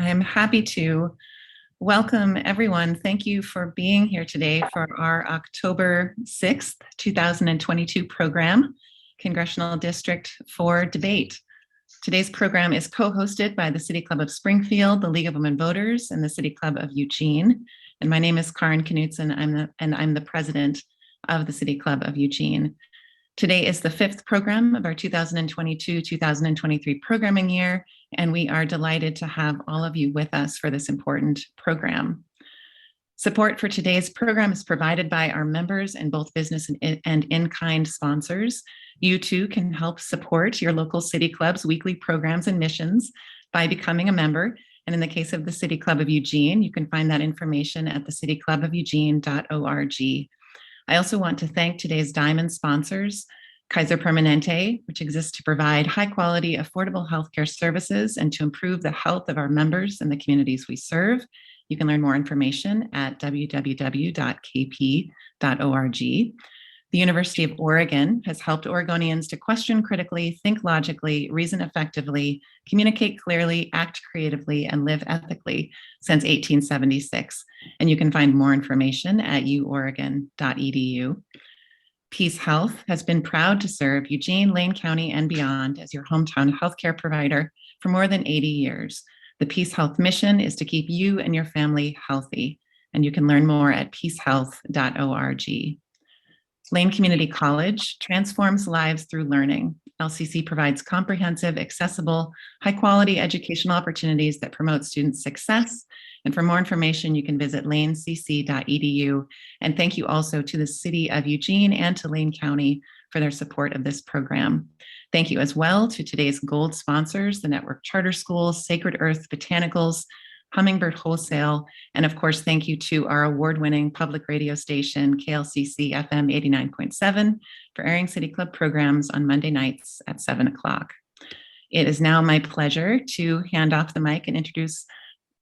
I'm happy to welcome everyone. Thank you for being here today for our October 6th, 2022 program, Congressional District 4 Debate. Today's program is co-hosted by the City Club of Springfield, the League of Women Voters, and the City Club of Eugene. And my name is Karen Knutson, and I'm the president of the City Club of Eugene. Today is the fifth program of our 2022-2023 programming year, and we are delighted to have all of you with us for this important program. Support for today's program is provided by our members and both business and in-kind sponsors. You too can help support your local City Club's weekly programs and missions by becoming a member. And in the case of the City Club of Eugene, you can find that information at thecityclubofeugene.org. I also want to thank today's diamond sponsors, Kaiser Permanente, which exists to provide high quality, affordable healthcare services and to improve the health of our members and the communities we serve. You can learn more information at www.kp.org. The University of Oregon has helped Oregonians to question critically, think logically, reason effectively, communicate clearly, act creatively, and live ethically since 1876. And you can find more information at uoregon.edu. Peace Health has been proud to serve Eugene, Lane County, and beyond as your hometown healthcare provider for more than 80 years. The Peace Health mission is to keep you and your family healthy, and you can learn more at peacehealth.org. Lane Community College transforms lives through learning. LCC provides comprehensive, accessible, high-quality educational opportunities that promote student success. And for more information, you can visit lanecc.edu. And thank you also to the City of Eugene and to Lane County for their support of this program. Thank you as well to today's gold sponsors, the Network Charter Schools, Sacred Earth Botanicals, Hummingbird Wholesale, and of course, thank you to our award-winning public radio station, KLCC FM 89.7, for airing City Club programs on Monday nights at 7 o'clock. It is now my pleasure to hand off the mic and introduce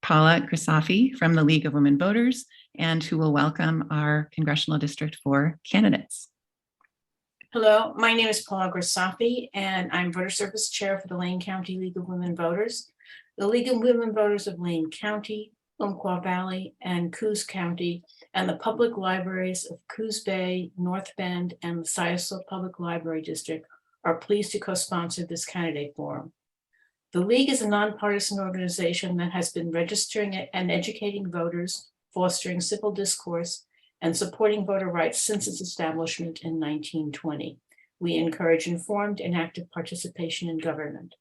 Paula Grisafi from the League of Women Voters, and who will welcome our Congressional District 4 candidates. Hello, my name is Paula Grisafi, and I'm Voter Service Chair for the Lane County League of Women Voters. The League of Women Voters of Lane County, Umpqua Valley, and Coos County, and the public libraries of Coos Bay, North Bend, and the Scioto Public Library District are pleased to co-sponsor this candidate forum. The League is a nonpartisan organization that has been registering and educating voters, fostering civil discourse, and supporting voter rights since its establishment in 1920. We encourage informed and active participation in government.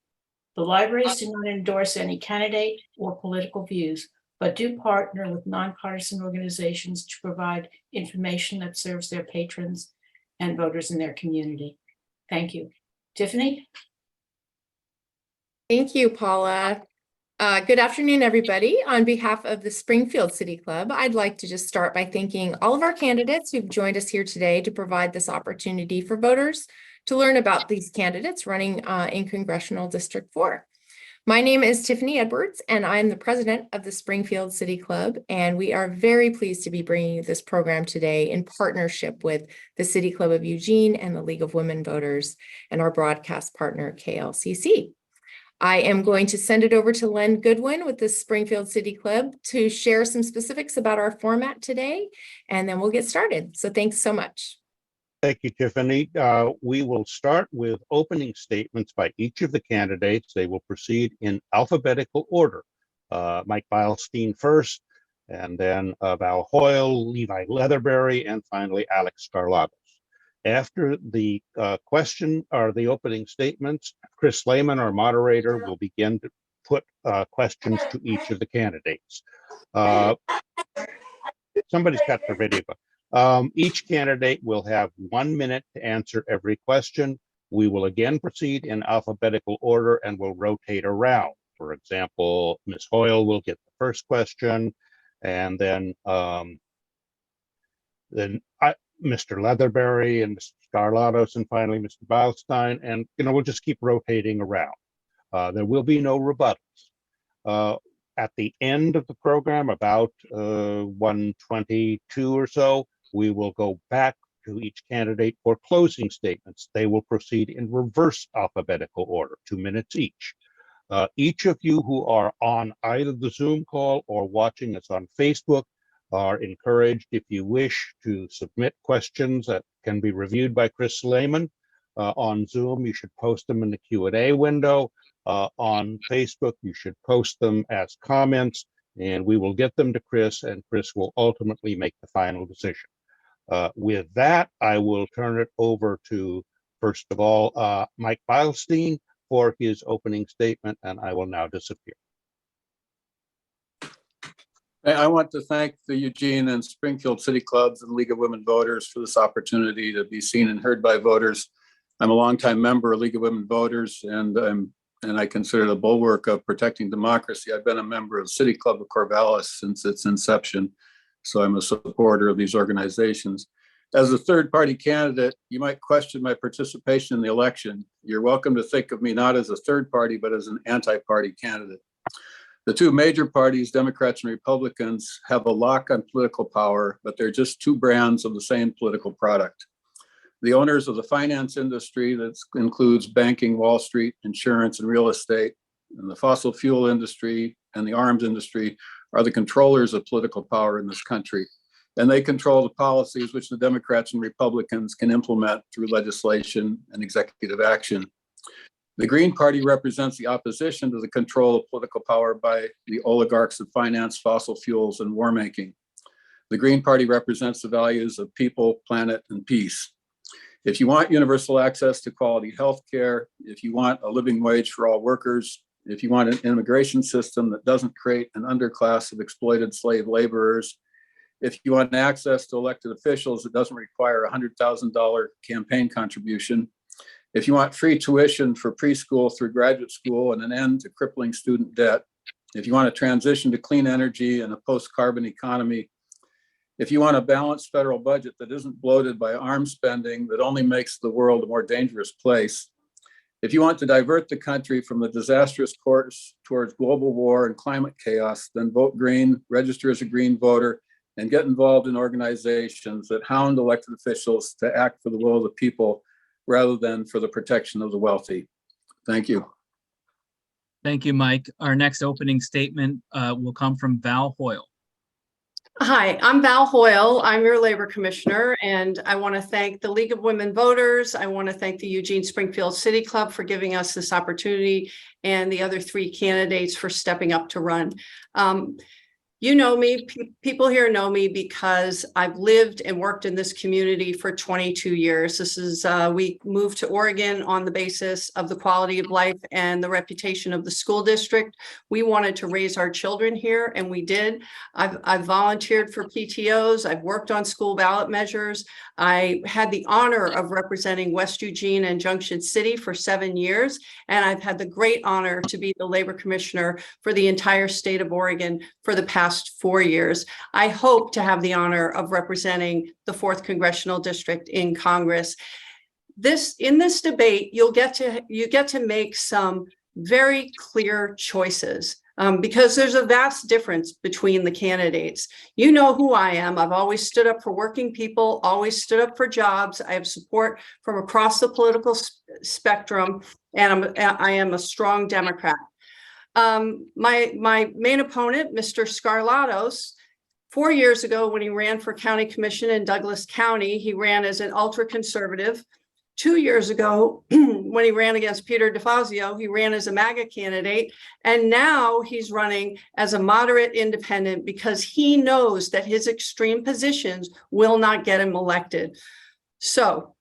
The libraries do not endorse any candidate or political views, but do partner with nonpartisan organizations to provide information that serves their patrons and voters in their community. Thank you. Tiffany? Thank you, Paula. Good afternoon, everybody. On behalf of the Springfield City Club, I'd like to just start by thanking all of our candidates who've joined us here today to provide this opportunity for voters to learn about these candidates running in Congressional District 4. My name is Tiffany Edwards, and I'm the president of the Springfield City Club, and we are very pleased to be bringing you this program today in partnership with the City Club of Eugene and the League of Women Voters and our broadcast partner, KLCC. I am going to send it over to Len Goodwin with the Springfield City Club to share some specifics about our format today, and then we'll get started. So thanks so much. Thank you, Tiffany. We will start with opening statements by each of the candidates. They will proceed in alphabetical order. Mike Beilstein first, and then Val Hoyle, Levi Leatherberry, and finally Alex Scarlatos. After the question or the opening statements, Chris Lehman, our moderator, will begin to put questions to each of the candidates. Somebody's got the video. Each candidate will have 1 minute to answer every question. We will again proceed in alphabetical order and will rotate around. For example, Ms. Hoyle will get the first question, and then Mr. Leatherberry and Mr. Scarlatos, and finally Mr. Beilstein, and we'll just keep rotating around. There will be no rebuttals. At the end of the program, about 1:22 or so, we will go back to each candidate for closing statements. They will proceed in reverse alphabetical order, 2 minutes each. Each of you who are on either the Zoom call or watching us on Facebook are encouraged, if you wish, to submit questions that can be reviewed by Chris Lehman. On Zoom, you should post them in the Q&A window. On Facebook, you should post them as comments, and we will get them to Chris, and Chris will ultimately make the final decision. With that, I will turn it over to, first of all, Mike Beilstein for his opening statement, and I will now disappear. I want to thank the Eugene and Springfield City Clubs and League of Women Voters for this opportunity to be seen and heard by voters. I'm a longtime member of League of Women Voters, and I consider the bulwark of protecting democracy. I've been a member of City Club of Corvallis since its inception, so I'm a supporter of these organizations. As a third-party candidate, you might question my participation in the election. You're welcome to think of me not as a third party, but as an anti-party candidate. The two major parties, Democrats and Republicans, have a lock on political power, but they're just two brands of the same political product. The owners of the finance industry, that includes banking, Wall Street, insurance, and real estate, and the fossil fuel industry and the arms industry are the controllers of political power in this country. And they control the policies which the Democrats and Republicans can implement through legislation and executive action. The Green Party represents the opposition to the control of political power by the oligarchs that finance fossil fuels and war making. The Green Party represents the values of people, planet, and peace. If you want universal access to quality health care, if you want a living wage for all workers, if you want an immigration system that doesn't create an underclass of exploited slave laborers, if you want access to elected officials that doesn't require a $100,000 campaign contribution, if you want free tuition for preschool through graduate school and an end to crippling student debt, if you want a transition to clean energy and a post-carbon economy, if you want a balanced federal budget that isn't bloated by arms spending that only makes the world a more dangerous place, if you want to divert the country from the disastrous course towards global war and climate chaos, then vote green, register as a green voter, and get involved in organizations that hound elected officials to act for the will of the people rather than for the protection of the wealthy. Thank you. Thank you, Mike. Our next opening statement will come from Val Hoyle. Hi, I'm Val Hoyle. I'm your Labor Commissioner, and I want to thank the League of Women Voters. I want to thank the Eugene Springfield City Club for giving us this opportunity, and the other three candidates for stepping up to run. You know me, people here know me because I've lived and worked in this community for 22 years. This is, we moved to Oregon on the basis of the quality of life and the reputation of the school district. We wanted to raise our children here, and we did. I've volunteered for PTOs. I've worked on school ballot measures. I had the honor of representing West Eugene and Junction City for 7 years, and I've had the great honor to be the Labor Commissioner for the entire state of Oregon for the past 4 years. I hope to have the honor of representing the 4th Congressional District in Congress. In this debate, you get to make some very clear choices. Because there's a vast difference between the candidates. You know who I am. I've always stood up for working people, always stood up for jobs. I have support from across the political spectrum, and I am a strong Democrat. My main opponent, Mr. Scarlatos, 4 years ago when he ran for county commission in Douglas County, he ran as an ultra-conservative. 2 years ago, when he ran against Peter DeFazio, he ran as a MAGA candidate, and now he's running as a moderate independent because he knows that his extreme positions will not get him elected. So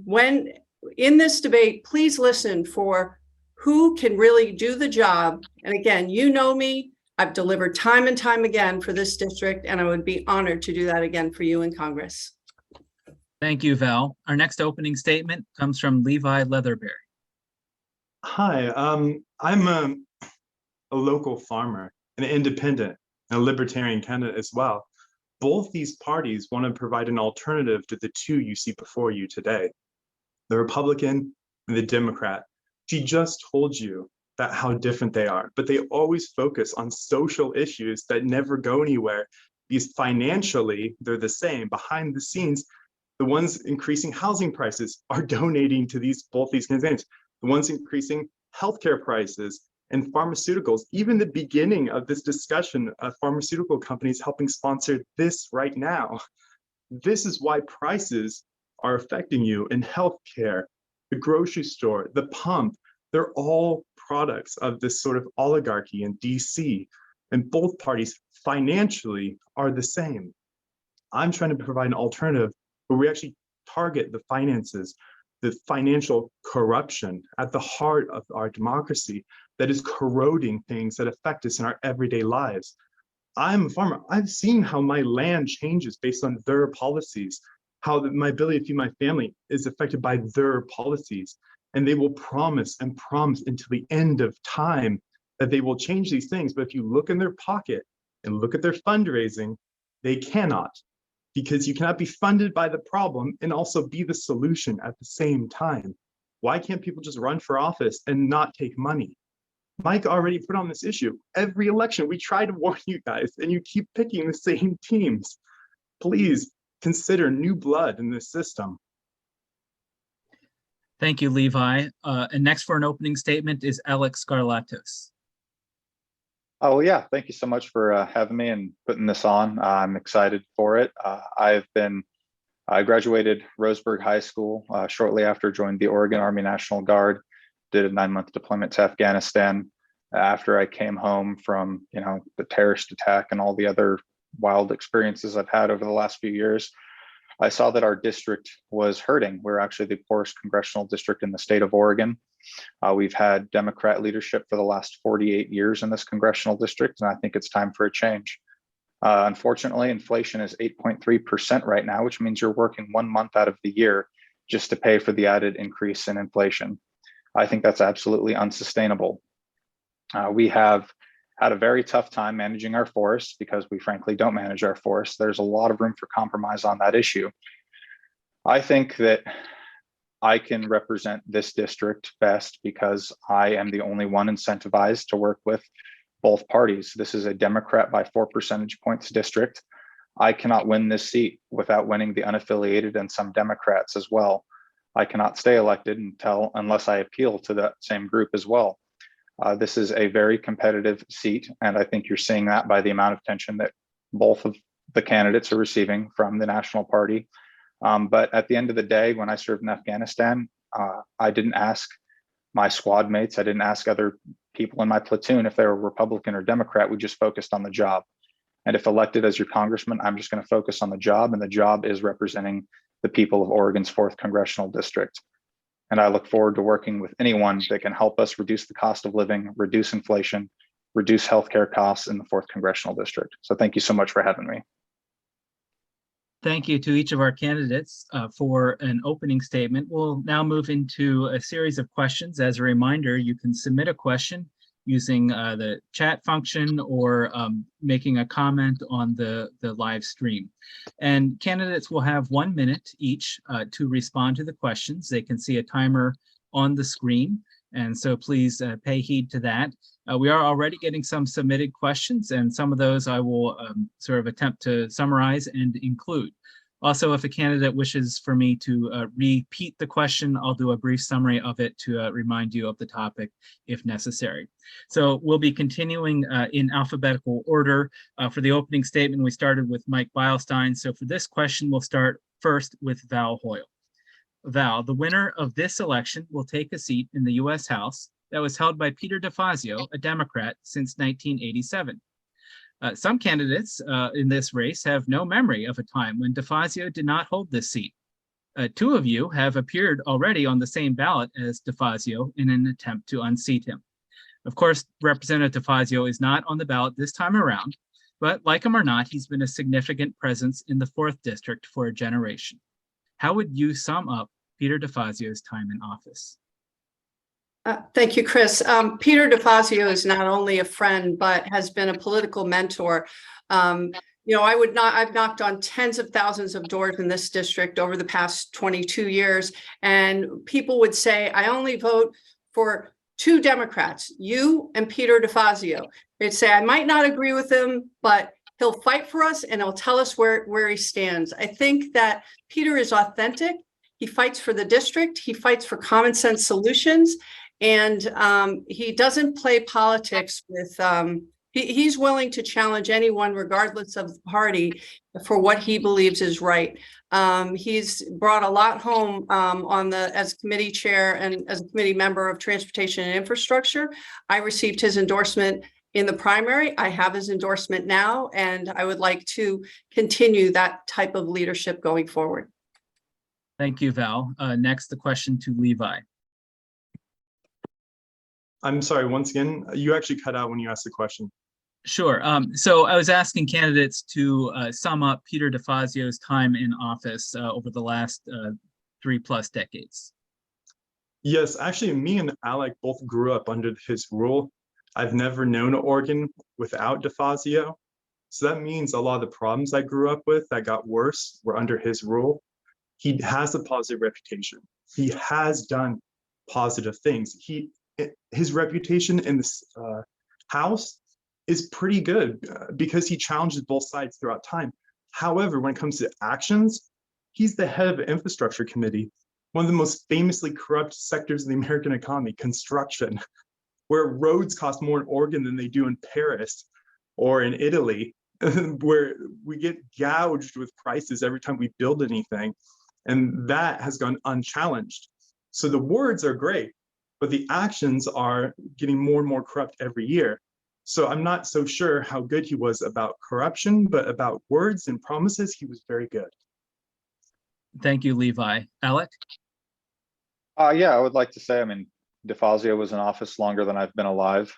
when in this debate, please listen for who can really do the job. And again, you know me, I've delivered time and time again for this district, and I would be honored to do that again for you in Congress. Thank you, Val. Our next opening statement comes from Levi Leatherberry. Hi, I'm a local farmer, an independent, and a libertarian candidate as well. Both these parties want to provide an alternative to the two you see before you today, the Republican and the Democrat. She just told you that how different they are, but they always focus on social issues that never go anywhere because financially they're the same. Behind the scenes, the ones increasing housing prices are donating to both these campaigns. The ones increasing healthcare prices and pharmaceuticals. Even the beginning of this discussion of pharmaceutical companies helping sponsor this right now. This is why prices are affecting you in healthcare, the grocery store, the pump. They're all products of this sort of oligarchy in DC, and both parties financially are the same. I'm trying to provide an alternative where we actually target the finances, the financial corruption at the heart of our democracy that is corroding things that affect us in our everyday lives. I'm a farmer. I've seen how my land changes based on their policies, how my ability to feed my family is affected by their policies. And they will promise and promise until the end of time that they will change these things. But if you look in their pocket and look at their fundraising, they cannot, because you cannot be funded by the problem and also be the solution at the same time. Why can't people just run for office and not take money? Mike already put on this issue. Every election, we try to warn you guys, and you keep picking the same teams. Please consider new blood in this system. Thank you, Levi. And next for an opening statement is Alex Scarlatos. Oh, yeah. Thank you so much for having me and putting this on. I'm excited for it. I graduated Roseburg High School shortly after joined the Oregon Army National Guard, did a 9-month deployment to Afghanistan. After I came home from, the terrorist attack and all the other wild experiences I've had over the last few years, I saw that our district was hurting. We're actually the poorest congressional district in the state of Oregon. We've had Democrat leadership for the last 48 years in this congressional district, and I think it's time for a change. Unfortunately, inflation is 8.3% right now, which means you're working 1 month out of the year just to pay for the added increase in inflation. I think that's absolutely unsustainable. We have had a very tough time managing our forests because we frankly don't manage our forests. There's a lot of room for compromise on that issue. I think that I can represent this district best because I am the only one incentivized to work with both parties. This is a Democrat by 4 percentage points district. I cannot win this seat without winning the unaffiliated and some Democrats as well. I cannot stay elected unless I appeal to that same group as well. This is a very competitive seat, and I think you're seeing that by the amount of attention that both of the candidates are receiving from the National Party. But at the end of the day, when I served in Afghanistan, I didn't ask my squad mates, I didn't ask other people in my platoon if they were Republican or Democrat. We just focused on the job. And if elected as your congressman, I'm just going to focus on the job, and the job is representing the people of Oregon's 4th Congressional District. And I look forward to working with anyone that can help us reduce the cost of living, reduce inflation, reduce healthcare costs in the 4th Congressional District. So thank you so much for having me. Thank you to each of our candidates for an opening statement. We'll now move into a series of questions. As a reminder, you can submit a question using the chat function or making a comment on the live stream. And candidates will have 1 minute each to respond to the questions. They can see a timer on the screen, and so please pay heed to that. We are already getting some submitted questions, and some of those I will sort of attempt to summarize and include. Also, if a candidate wishes for me to repeat the question, I'll do a brief summary of it to remind you of the topic if necessary. So we'll be continuing in alphabetical order. For the opening statement, we started with Mike Beilstein. So for this question, we'll start first with Val Hoyle. Val, the winner of this election will take a seat in the U.S. House that was held by Peter DeFazio, a Democrat, since 1987. Some candidates in this race have no memory of a time when DeFazio did not hold this seat. 2 of you have appeared already on the same ballot as DeFazio in an attempt to unseat him. Of course, Representative DeFazio is not on the ballot this time around, but like him or not, he's been a significant presence in the 4th District for a generation. How would you sum up Peter DeFazio's time in office? Thank you, Chris. Peter DeFazio is not only a friend, but has been a political mentor. I've knocked on tens of thousands of doors in this district over the past 22 years, and people would say, I only vote for 2 Democrats, you and Peter DeFazio. They'd say, I might not agree with him, but he'll fight for us and he'll tell us where he stands. I think that Peter is authentic. He fights for the district. He fights for common sense solutions. And he doesn't play politics with, he's willing to challenge anyone regardless of the party for what he believes is right. He's brought a lot home as committee chair and as a committee member of Transportation and Infrastructure. I received his endorsement in the primary. I have his endorsement now, and I would like to continue that type of leadership going forward. Thank you, Val. Next, the question to Levi. I'm sorry, once again, you actually cut out when you asked the question. Sure. So I was asking candidates to sum up Peter DeFazio's time in office over the last 3+ decades. Yes, actually, me and Alec both grew up under his rule. I've never known Oregon without DeFazio. So that means a lot of the problems I grew up with that got worse were under his rule. He has a positive reputation. He has done positive things. His reputation in this House is pretty good because he challenges both sides throughout time. However, when it comes to actions, he's the head of the infrastructure committee, one of the most famously corrupt sectors of the American economy, construction, where roads cost more in Oregon than they do in Paris or in Italy, where we get gouged with prices every time we build anything. And that has gone unchallenged. So the words are great, but the actions are getting more and more corrupt every year. So I'm not so sure how good he was about corruption, but about words and promises, he was very good. Thank you, Levi. Alec? Yeah, I would like to say, I mean, DeFazio was in office longer than I've been alive.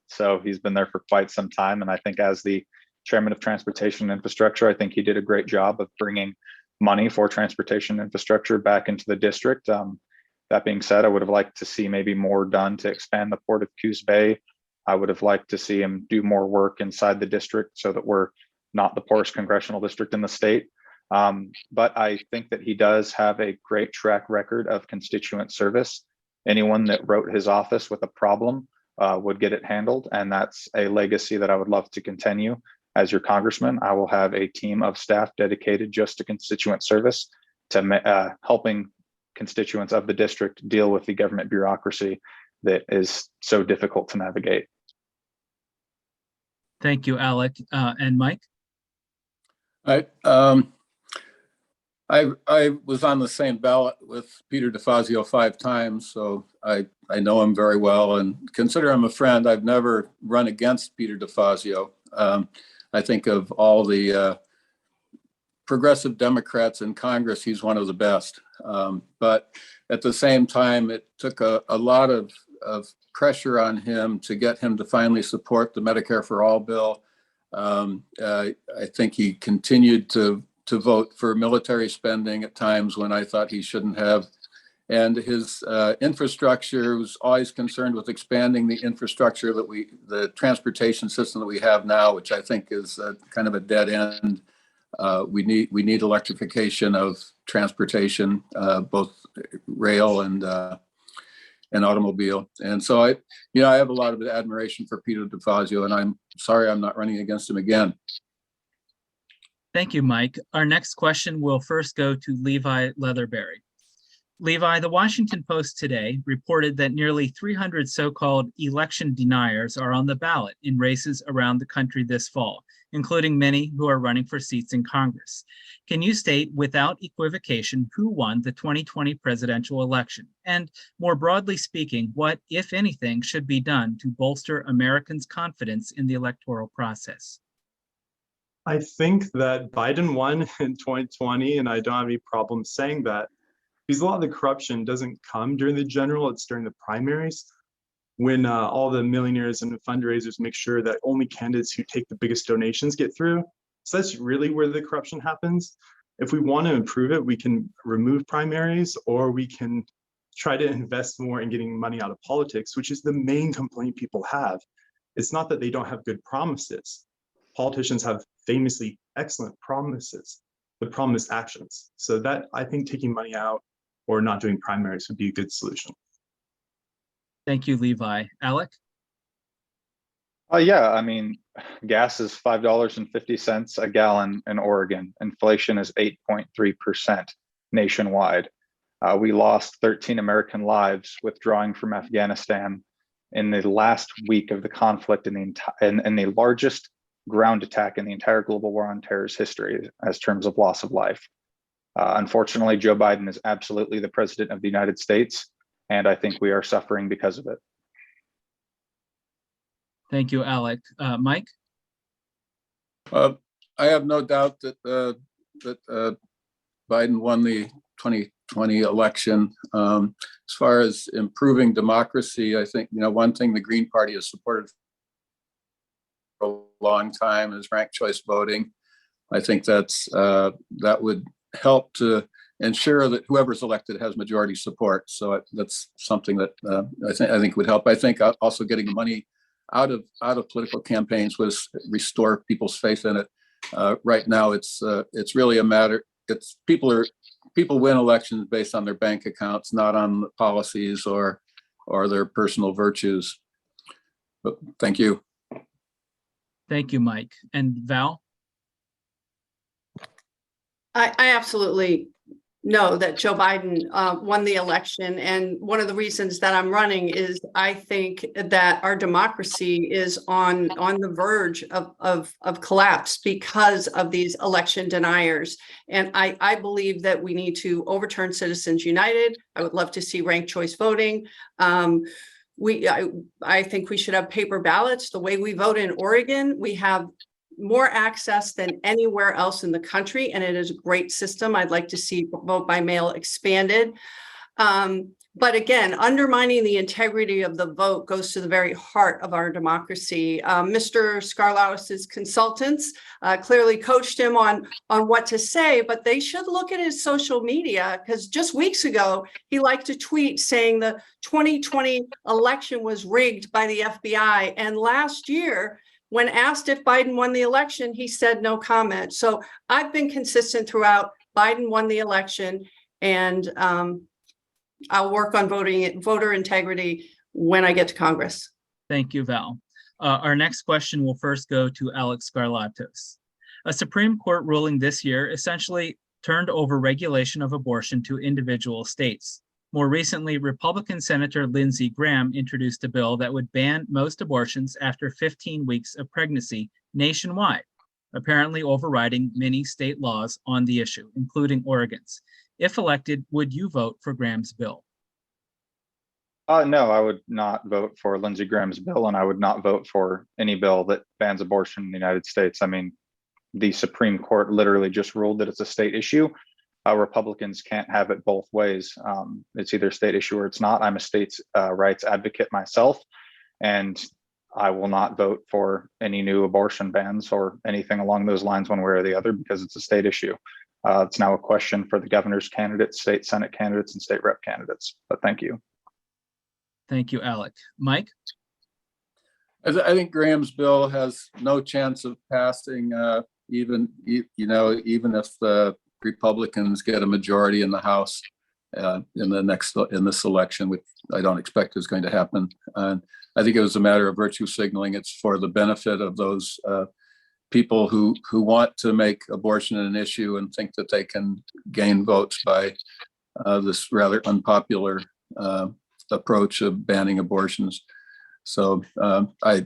So he's been there for quite some time. And I think as the chairman of Transportation and Infrastructure, I think he did a great job of bringing money for transportation infrastructure back into the district. That being said, I would have liked to see maybe more done to expand the Port of Coos Bay. I would have liked to see him do more work inside the district so that we're not the poorest congressional district in the state. But I think that he does have a great track record of constituent service. Anyone that wrote his office with a problem would get it handled. And that's a legacy that I would love to continue. As your congressman, I will have a team of staff dedicated just to constituent service, to helping constituents of the district deal with the government bureaucracy that is so difficult to navigate. Thank you, Alec. And Mike? I was on the same ballot with Peter DeFazio 5 times, so I know him very well and consider him a friend. I've never run against Peter DeFazio. I think of all the progressive Democrats in Congress, he's one of the best. But at the same time, it took a lot of pressure on him to get him to finally support the Medicare for All bill. I think he continued to vote for military spending at times when I thought he shouldn't have. And his infrastructure was always concerned with expanding the infrastructure the transportation system that we have now, which I think is kind of a dead end. We need electrification of transportation, both rail and automobile. And so I have a lot of admiration for Peter DeFazio, and I'm sorry I'm not running against him again. Thank you, Mike. Our next question will first go to Levi Leatherberry. Levi, the Washington Post today reported that nearly 300 so-called election deniers are on the ballot in races around the country this fall, including many who are running for seats in Congress. Can you state without equivocation who won the 2020 presidential election? And more broadly speaking, what, if anything, should be done to bolster Americans' confidence in the electoral process? I think that Biden won in 2020, and I don't have any problem saying that, because a lot of the corruption doesn't come during the general, it's during the primaries, when all the millionaires and fundraisers make sure that only candidates who take the biggest donations get through. So that's really where the corruption happens. If we want to improve it, we can remove primaries, or we can try to invest more in getting money out of politics, which is the main complaint people have. It's not that they don't have good promises. Politicians have famously excellent promises. The problem is actions. So that, I think, taking money out or not doing primaries would be a good solution. Thank you, Levi. Alec? Yeah, I mean, gas is $5.50 a gallon in Oregon. Inflation is 8.3% nationwide. We lost 13 American lives withdrawing from Afghanistan in the last week of the conflict in the largest ground attack in the entire global war on terror's history as terms of loss of life. Unfortunately, Joe Biden is absolutely the president of the United States, and I think we are suffering because of it. Thank you, Alec. Mike? I have no doubt that Biden won the 2020 election. As far as improving democracy, I think, one thing the Green Party has supported for a long time is ranked choice voting. I think that would help to ensure that whoever's elected has majority support. So that's something that I think would help. I think also getting the money out of political campaigns would restore people's faith in it. Right now, it's really a matter. People win elections based on their bank accounts, not on policies or their personal virtues. But thank you. Thank you, Mike. And Val? I absolutely know that Joe Biden won the election. And one of the reasons that I'm running is I think that our democracy is on the verge of collapse because of these election deniers. And I believe that we need to overturn Citizens United. I would love to see ranked choice voting. I think we should have paper ballots. The way we vote in Oregon, we have more access than anywhere else in the country, and it is a great system. I'd like to see vote by mail expanded. But again, undermining the integrity of the vote goes to the very heart of our democracy. Mr. Skarlaus's consultants clearly coached him on what to say, but they should look at his social media, because just weeks ago, he liked a tweet saying the 2020 election was rigged by the FBI. And last year, when asked if Biden won the election, he said no comment. So I've been consistent throughout. Biden won the election, and I'll work on voter integrity when I get to Congress. Thank you, Val. Our next question will first go to Alex Skarlatos. A Supreme Court ruling this year essentially turned over regulation of abortion to individual states. More recently, Republican Senator Lindsey Graham introduced a bill that would ban most abortions after 15 weeks of pregnancy nationwide, apparently overriding many state laws on the issue, including Oregon's. If elected, would you vote for Graham's bill? No, I would not vote for Lindsey Graham's bill, and I would not vote for any bill that bans abortion in the United States. I mean, the Supreme Court literally just ruled that it's a state issue. Republicans can't have it both ways. It's either a state issue or it's not. I'm a states' rights advocate myself, and I will not vote for any new abortion bans or anything along those lines one way or the other, because it's a state issue. It's now a question for the governor's candidates, state Senate candidates, and state rep candidates. But thank you. Thank you, Alec. Mike? I think Graham's bill has no chance of passing, even if the Republicans get a majority in the House in this election, which I don't expect is going to happen. And I think it was a matter of virtue signaling. It's for the benefit of those people who want to make abortion an issue and think that they can gain votes by this rather unpopular approach of banning abortions. So I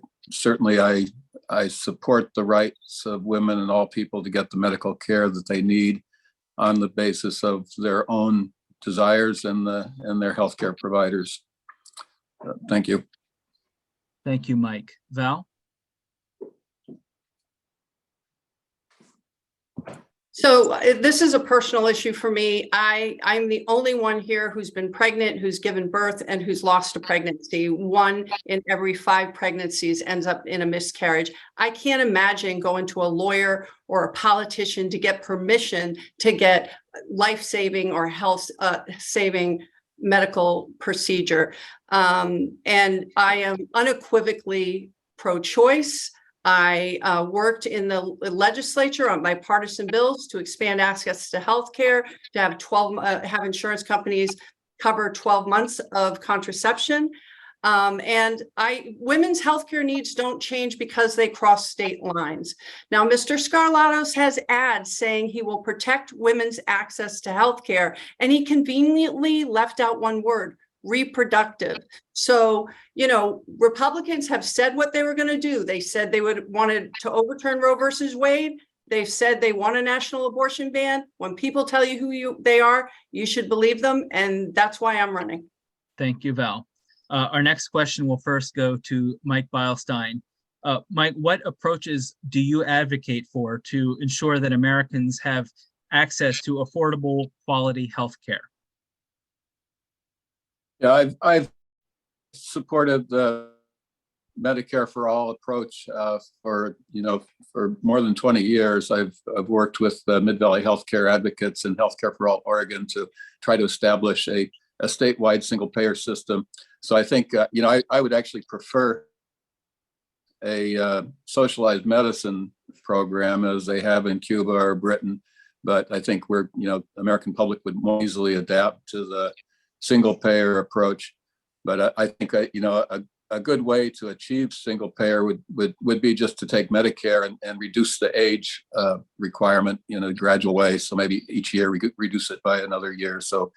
support the rights of women and all people to get the medical care that they need on the basis of their own desires and their healthcare providers. Thank you. Thank you, Mike. Val? So this is a personal issue for me. I'm the only one here who's been pregnant, who's given birth, and who's lost a pregnancy. 1 in every 5 pregnancies ends up in a miscarriage. I can't imagine going to a lawyer or a politician to get permission to get life-saving or health-saving medical procedure. And I am unequivocally pro-choice. I worked in the legislature on bipartisan bills to expand access to healthcare, to have have insurance companies cover 12 months of contraception. And women's healthcare needs don't change because they cross state lines. Now, Mr. Scarlatos has ads saying he will protect women's access to healthcare, and he conveniently left out one word: reproductive. So, you know, Republicans have said what they were going to do. They said they wanted to overturn Roe versus Wade. They've said they want a national abortion ban. When people tell you who they are, you should believe them. And that's why I'm running. Thank you, Val. Our next question will first go to Mike Beilstein. Mike, what approaches do you advocate for to ensure that Americans have access to affordable, quality health care? Yeah, I've supported the Medicare for All approach for more than 20 years. I've worked with the Mid-Valley Healthcare Advocates and Healthcare for All Oregon to try to establish a statewide single payer system. So I think I would actually prefer a socialized medicine program as they have in Cuba or Britain, but I think American public would more easily adapt to the single payer approach. But I think a good way to achieve single payer would be just to take Medicare and reduce the age requirement in a gradual way. So maybe each year we could reduce it by another year. So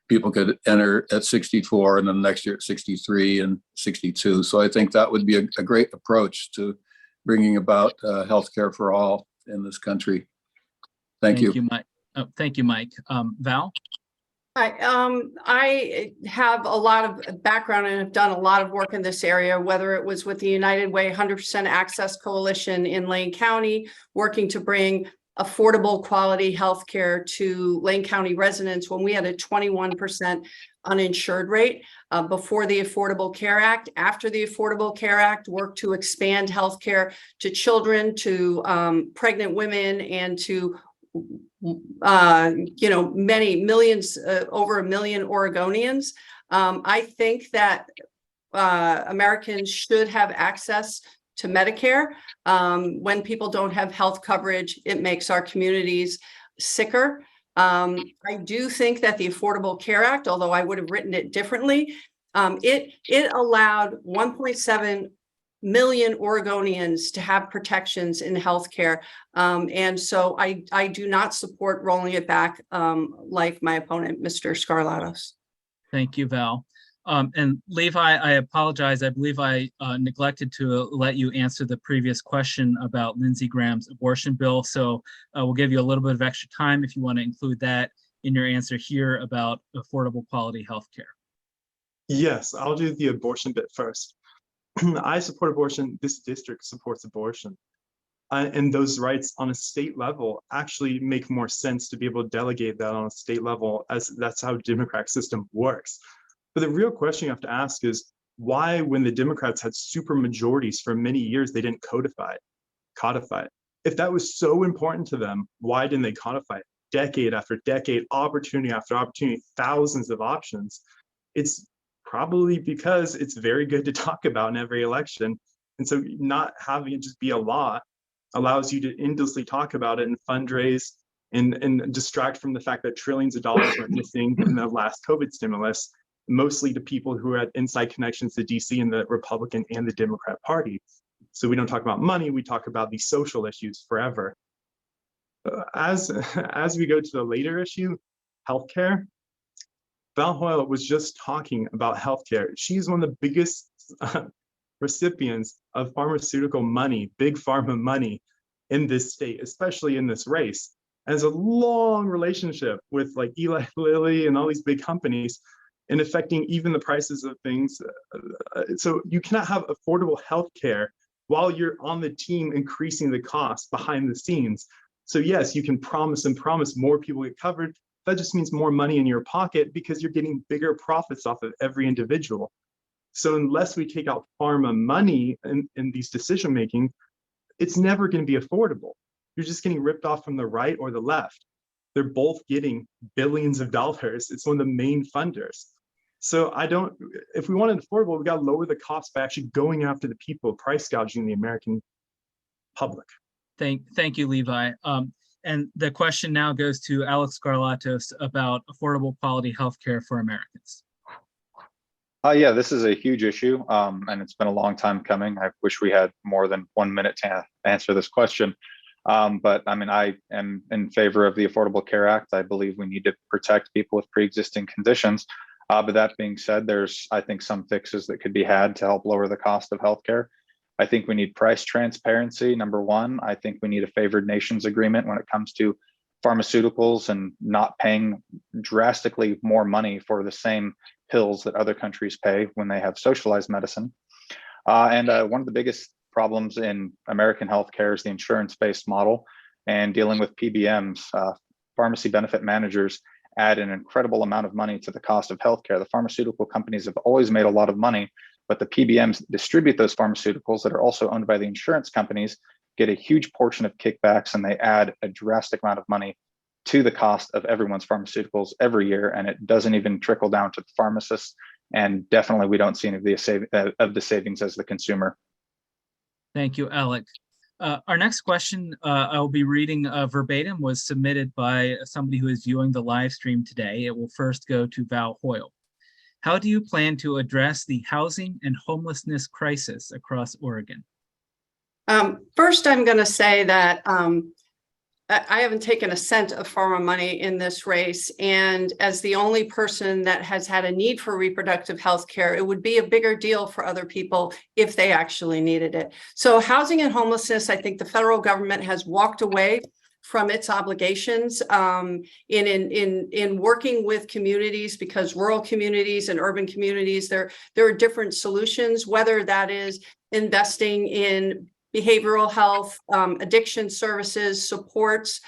people could enter at 64 and then next year at 63 and 62. So I think that would be a great approach to bringing about healthcare for all in this country. Thank you. Mike. Thank you, Mike. Val? I have a lot of background and have done a lot of work in this area, whether it was with the United Way 100% Access Coalition in Lane County, working to bring affordable quality healthcare to Lane County residents when we had a 21% uninsured rate before the Affordable Care Act. After the Affordable Care Act, worked to expand healthcare to children, to pregnant women, and to many millions, over 1 million Oregonians. I think that Americans should have access to Medicare. When people don't have health coverage, it makes our communities sicker. I do think that the Affordable Care Act, although I would have written it differently, it allowed 1.7 million Oregonians to have protections in healthcare. And so I do not support rolling it back like my opponent, Mr. Scarlatos. Thank you, Val. And Levi, I apologize. I believe I neglected to let you answer the previous question about Lindsey Graham's abortion bill. So we'll give you a little bit of extra time if you want to include that in your answer here about affordable quality health care. Yes, I'll do the abortion bit first. I support abortion. This district supports abortion. And those rights on a state level actually make more sense to be able to delegate that on a state level, as that's how the Democratic system works. But the real question you have to ask is why, when the Democrats had super majorities for many years, they didn't codify it. If that was so important to them, why didn't they codify it? Decade after decade, opportunity after opportunity, thousands of options. It's probably because it's very good to talk about in every election. And so not having it just be a law allows you to endlessly talk about it and fundraise and distract from the fact that trillions of dollars went missing in the last COVID stimulus, mostly to people who had inside connections to DC and the Republican and the Democrat Party. So we don't talk about money, we talk about these social issues forever. As we go to the later issue, healthcare, Val Hoyle was just talking about healthcare. She's one of the biggest recipients of pharmaceutical money, big pharma money in this state, especially in this race. Has a long relationship with like Eli Lilly and all these big companies, and affecting even the prices of things. So you cannot have affordable healthcare while you're on the team increasing the cost behind the scenes. So yes, you can promise more people get covered. That just means more money in your pocket because you're getting bigger profits off of every individual. So unless we take out pharma money in these decision making, it's never going to be affordable. You're just getting ripped off from the right or the left. They're both getting billions of dollars. It's one of the main funders. So if we want it affordable, we got to lower the cost by actually going after the people, price gouging the American public. Thank you, Levi. And the question now goes to Alex Scarlatos about affordable quality healthcare for Americans. Yeah, this is a huge issue, and it's been a long time coming. I wish we had more than 1 minute to answer this question. But I mean, I am in favor of the Affordable Care Act. I believe we need to protect people with pre-existing conditions. But that being said, there's, I think, some fixes that could be had to help lower the cost of healthcare. I think we need price transparency, number one. I think we need a favored nations agreement when it comes to pharmaceuticals and not paying drastically more money for the same pills that other countries pay when they have socialized medicine. And one of the biggest problems in American healthcare is the insurance-based model, and dealing with PBMs. Pharmacy benefit managers add an incredible amount of money to the cost of healthcare. The pharmaceutical companies have always made a lot of money, but the PBMs distribute those pharmaceuticals that are also owned by the insurance companies, get a huge portion of kickbacks, and they add a drastic amount of money to the cost of everyone's pharmaceuticals every year, and it doesn't even trickle down to the pharmacists. And definitely, we don't see any of the savings as the consumer. Thank you, Alec. Our next question I'll be reading verbatim was submitted by somebody who is viewing the live stream today. It will first go to Val Hoyle. How do you plan to address the housing and homelessness crisis across Oregon? First, I'm going to say that I haven't taken a cent of pharma money in this race. And as the only person that has had a need for reproductive health care, it would be a bigger deal for other people if they actually needed it. So housing and homelessness, I think the federal government has walked away from its obligations in working with communities, because rural communities and urban communities, there are different solutions, whether that is investing in behavioral health, addiction services, supports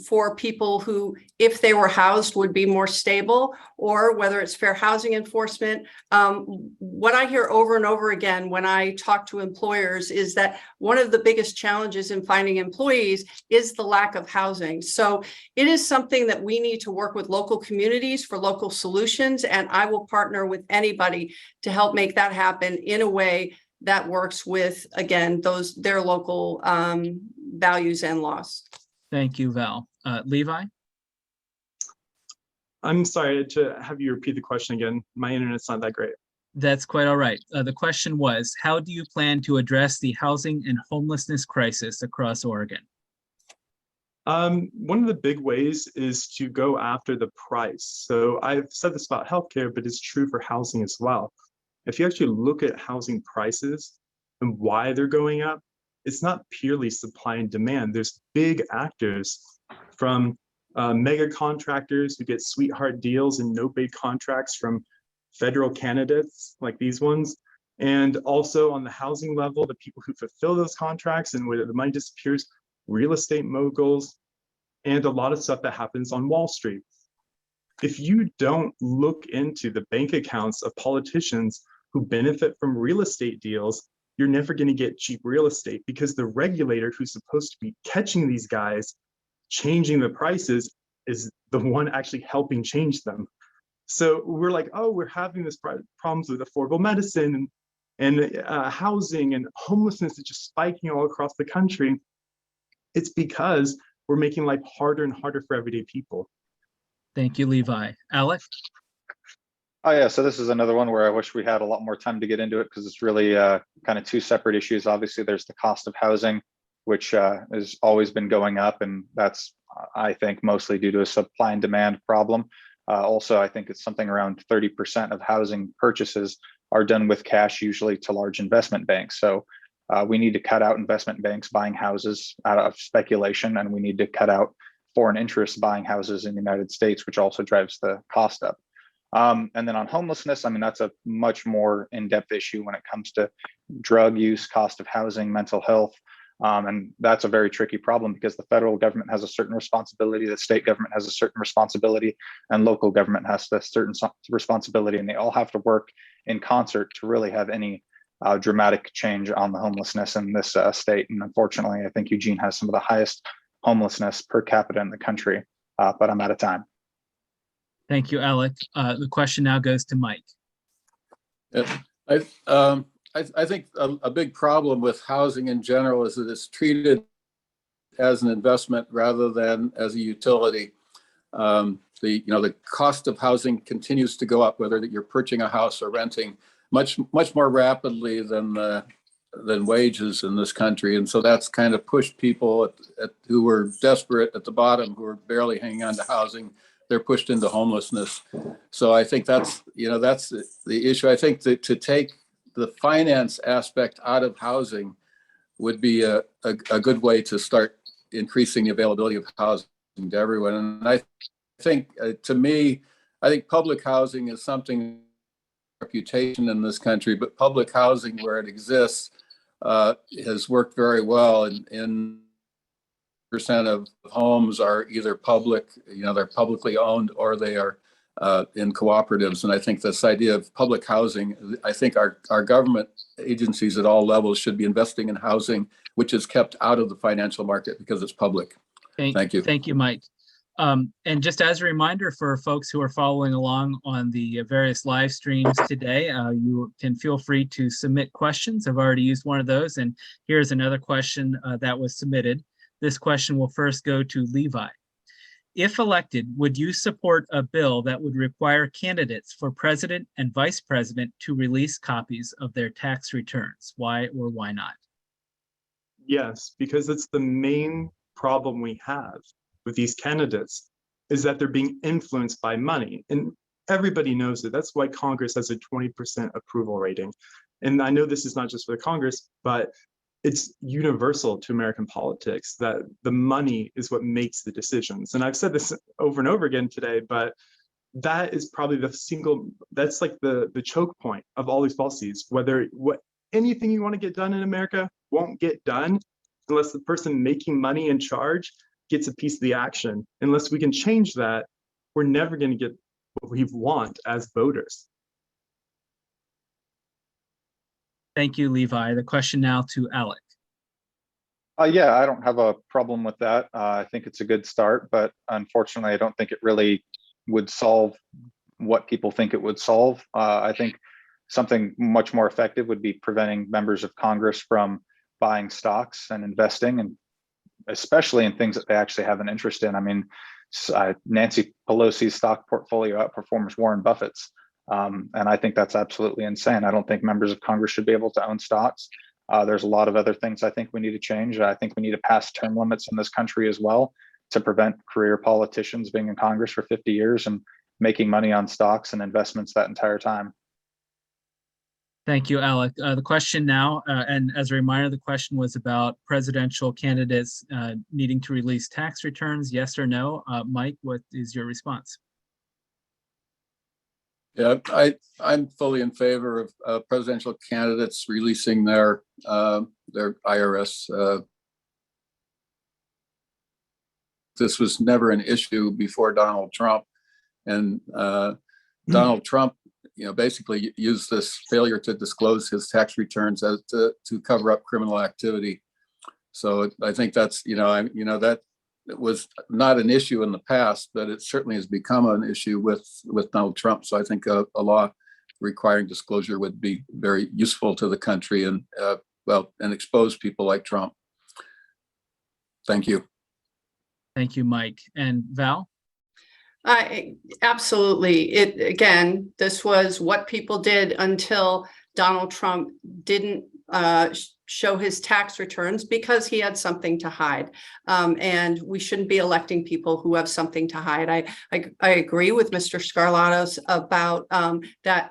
for people who, if they were housed, would be more stable, or whether it's fair housing enforcement. What I hear over and over again when I talk to employers is that one of the biggest challenges in finding employees is the lack of housing. So it is something that we need to work with local communities for local solutions, and I will partner with anybody to help make that happen in a way that works with, again, their local values and laws. Thank you, Val. Levi? I'm sorry to have you repeat the question again. My internet's not that great. That's quite all right. The question was, how do you plan to address the housing and homelessness crisis across Oregon? One of the big ways is to go after the price. So I've said this about healthcare, but it's true for housing as well. If you actually look at housing prices and why they're going up, it's not purely supply and demand. There's big actors, from mega contractors who get sweetheart deals and no bid contracts from federal candidates like these ones. And also on the housing level, the people who fulfill those contracts and where the money disappears, real estate moguls, and a lot of stuff that happens on Wall Street. If you don't look into the bank accounts of politicians who benefit from real estate deals, you're never going to get cheap real estate, because the regulator who's supposed to be catching these guys changing the prices is the one actually helping change them. So we're like, oh, we're having this problems with affordable medicine and housing, and homelessness is just spiking all across the country. It's because we're making life harder and harder for everyday people. Thank you, Levi. Alec? Oh yeah, so this is another one where I wish we had a lot more time to get into it, because it's really kind of two separate issues. Obviously, there's the cost of housing, which has always been going up, and that's, I think, mostly due to a supply and demand problem. Also, I think it's something around 30% of housing purchases are done with cash, usually to large investment banks. So we need to cut out investment banks buying houses out of speculation, and we need to cut out foreign interests buying houses in the United States, which also drives the cost up. And then on homelessness, I mean, that's a much more in-depth issue when it comes to drug use, cost of housing, mental health. And that's a very tricky problem, because the federal government has a certain responsibility, the state government has a certain responsibility, and local government has a certain responsibility, and they all have to work in concert to really have any dramatic change on the homelessness in this state. And unfortunately, I think Eugene has some of the highest homelessness per capita in the country, but I'm out of time. Thank you, Alec. The question now goes to Mike. I think a big problem with housing in general is that it's treated as an investment rather than as a utility. The cost of housing continues to go up, whether that you're purchasing a house or renting, much more rapidly than wages in this country. And so that's kind of pushed people who were desperate at the bottom, who were barely hanging on to housing. They're pushed into homelessness. So I think that's the issue. I think that to take the finance aspect out of housing would be a good way to start increasing the availability of housing to everyone. And I think, to me, I think public housing is something, reputation in this country, but public housing where it exists has worked very well. And percent of homes are either public, they're publicly owned, or they are in cooperatives. And I think this idea of public housing, I think our government agencies at all levels should be investing in housing, which is kept out of the financial market because it's public. Thank you. Thank you, Mike. And just as a reminder for folks who are following along on the various live streams today, you can feel free to submit questions. I've already used one of those, and here's another question that was submitted. This question will first go to Levi. If elected, would you support a bill that would require candidates for president and vice president to release copies of their tax returns? Why or why not? Yes, because it's the main problem we have with these candidates, is that they're being influenced by money. And everybody knows it. That's why Congress has a 20% approval rating. And I know this is not just for the Congress, but it's universal to American politics that the money is what makes the decisions. And I've said this over and over again today, but that is probably that's like the choke point of all these policies. Anything you want to get done in America won't get done unless the person making money in charge gets a piece of the action. Unless we can change that, we're never going to get what we want as voters. Thank you, Levi. The question now to Alec. Yeah, I don't have a problem with that. I think it's a good start, but unfortunately, I don't think it really would solve what people think it would solve. I think something much more effective would be preventing members of Congress from buying stocks and investing, and especially in things that they actually have an interest in. I mean, Nancy Pelosi's stock portfolio outperforms Warren Buffett's. And I think that's absolutely insane. I don't think members of Congress should be able to own stocks. There's a lot of other things I think we need to change. I think we need to pass term limits in this country as well to prevent career politicians being in Congress for 50 years and making money on stocks and investments that entire time. Thank you, Alec. The question now, and as a reminder, the question was about presidential candidates needing to release tax returns, yes or no? Mike, what is your response? Yeah, I'm fully in favor of presidential candidates releasing their IRS. This was never an issue before Donald Trump, and Donald Trump, basically used this failure to disclose his tax returns as to cover up criminal activity. So I think that's that it was not an issue in the past, but it certainly has become an issue with Donald Trump. So I think a law requiring disclosure would be very useful to the country and expose people like Trump. Thank you. Thank you, Mike. And Val? Absolutely. Again, this was what people did until Donald Trump didn't show his tax returns because he had something to hide. And we shouldn't be electing people who have something to hide. I agree with Mr. Scarlatos about that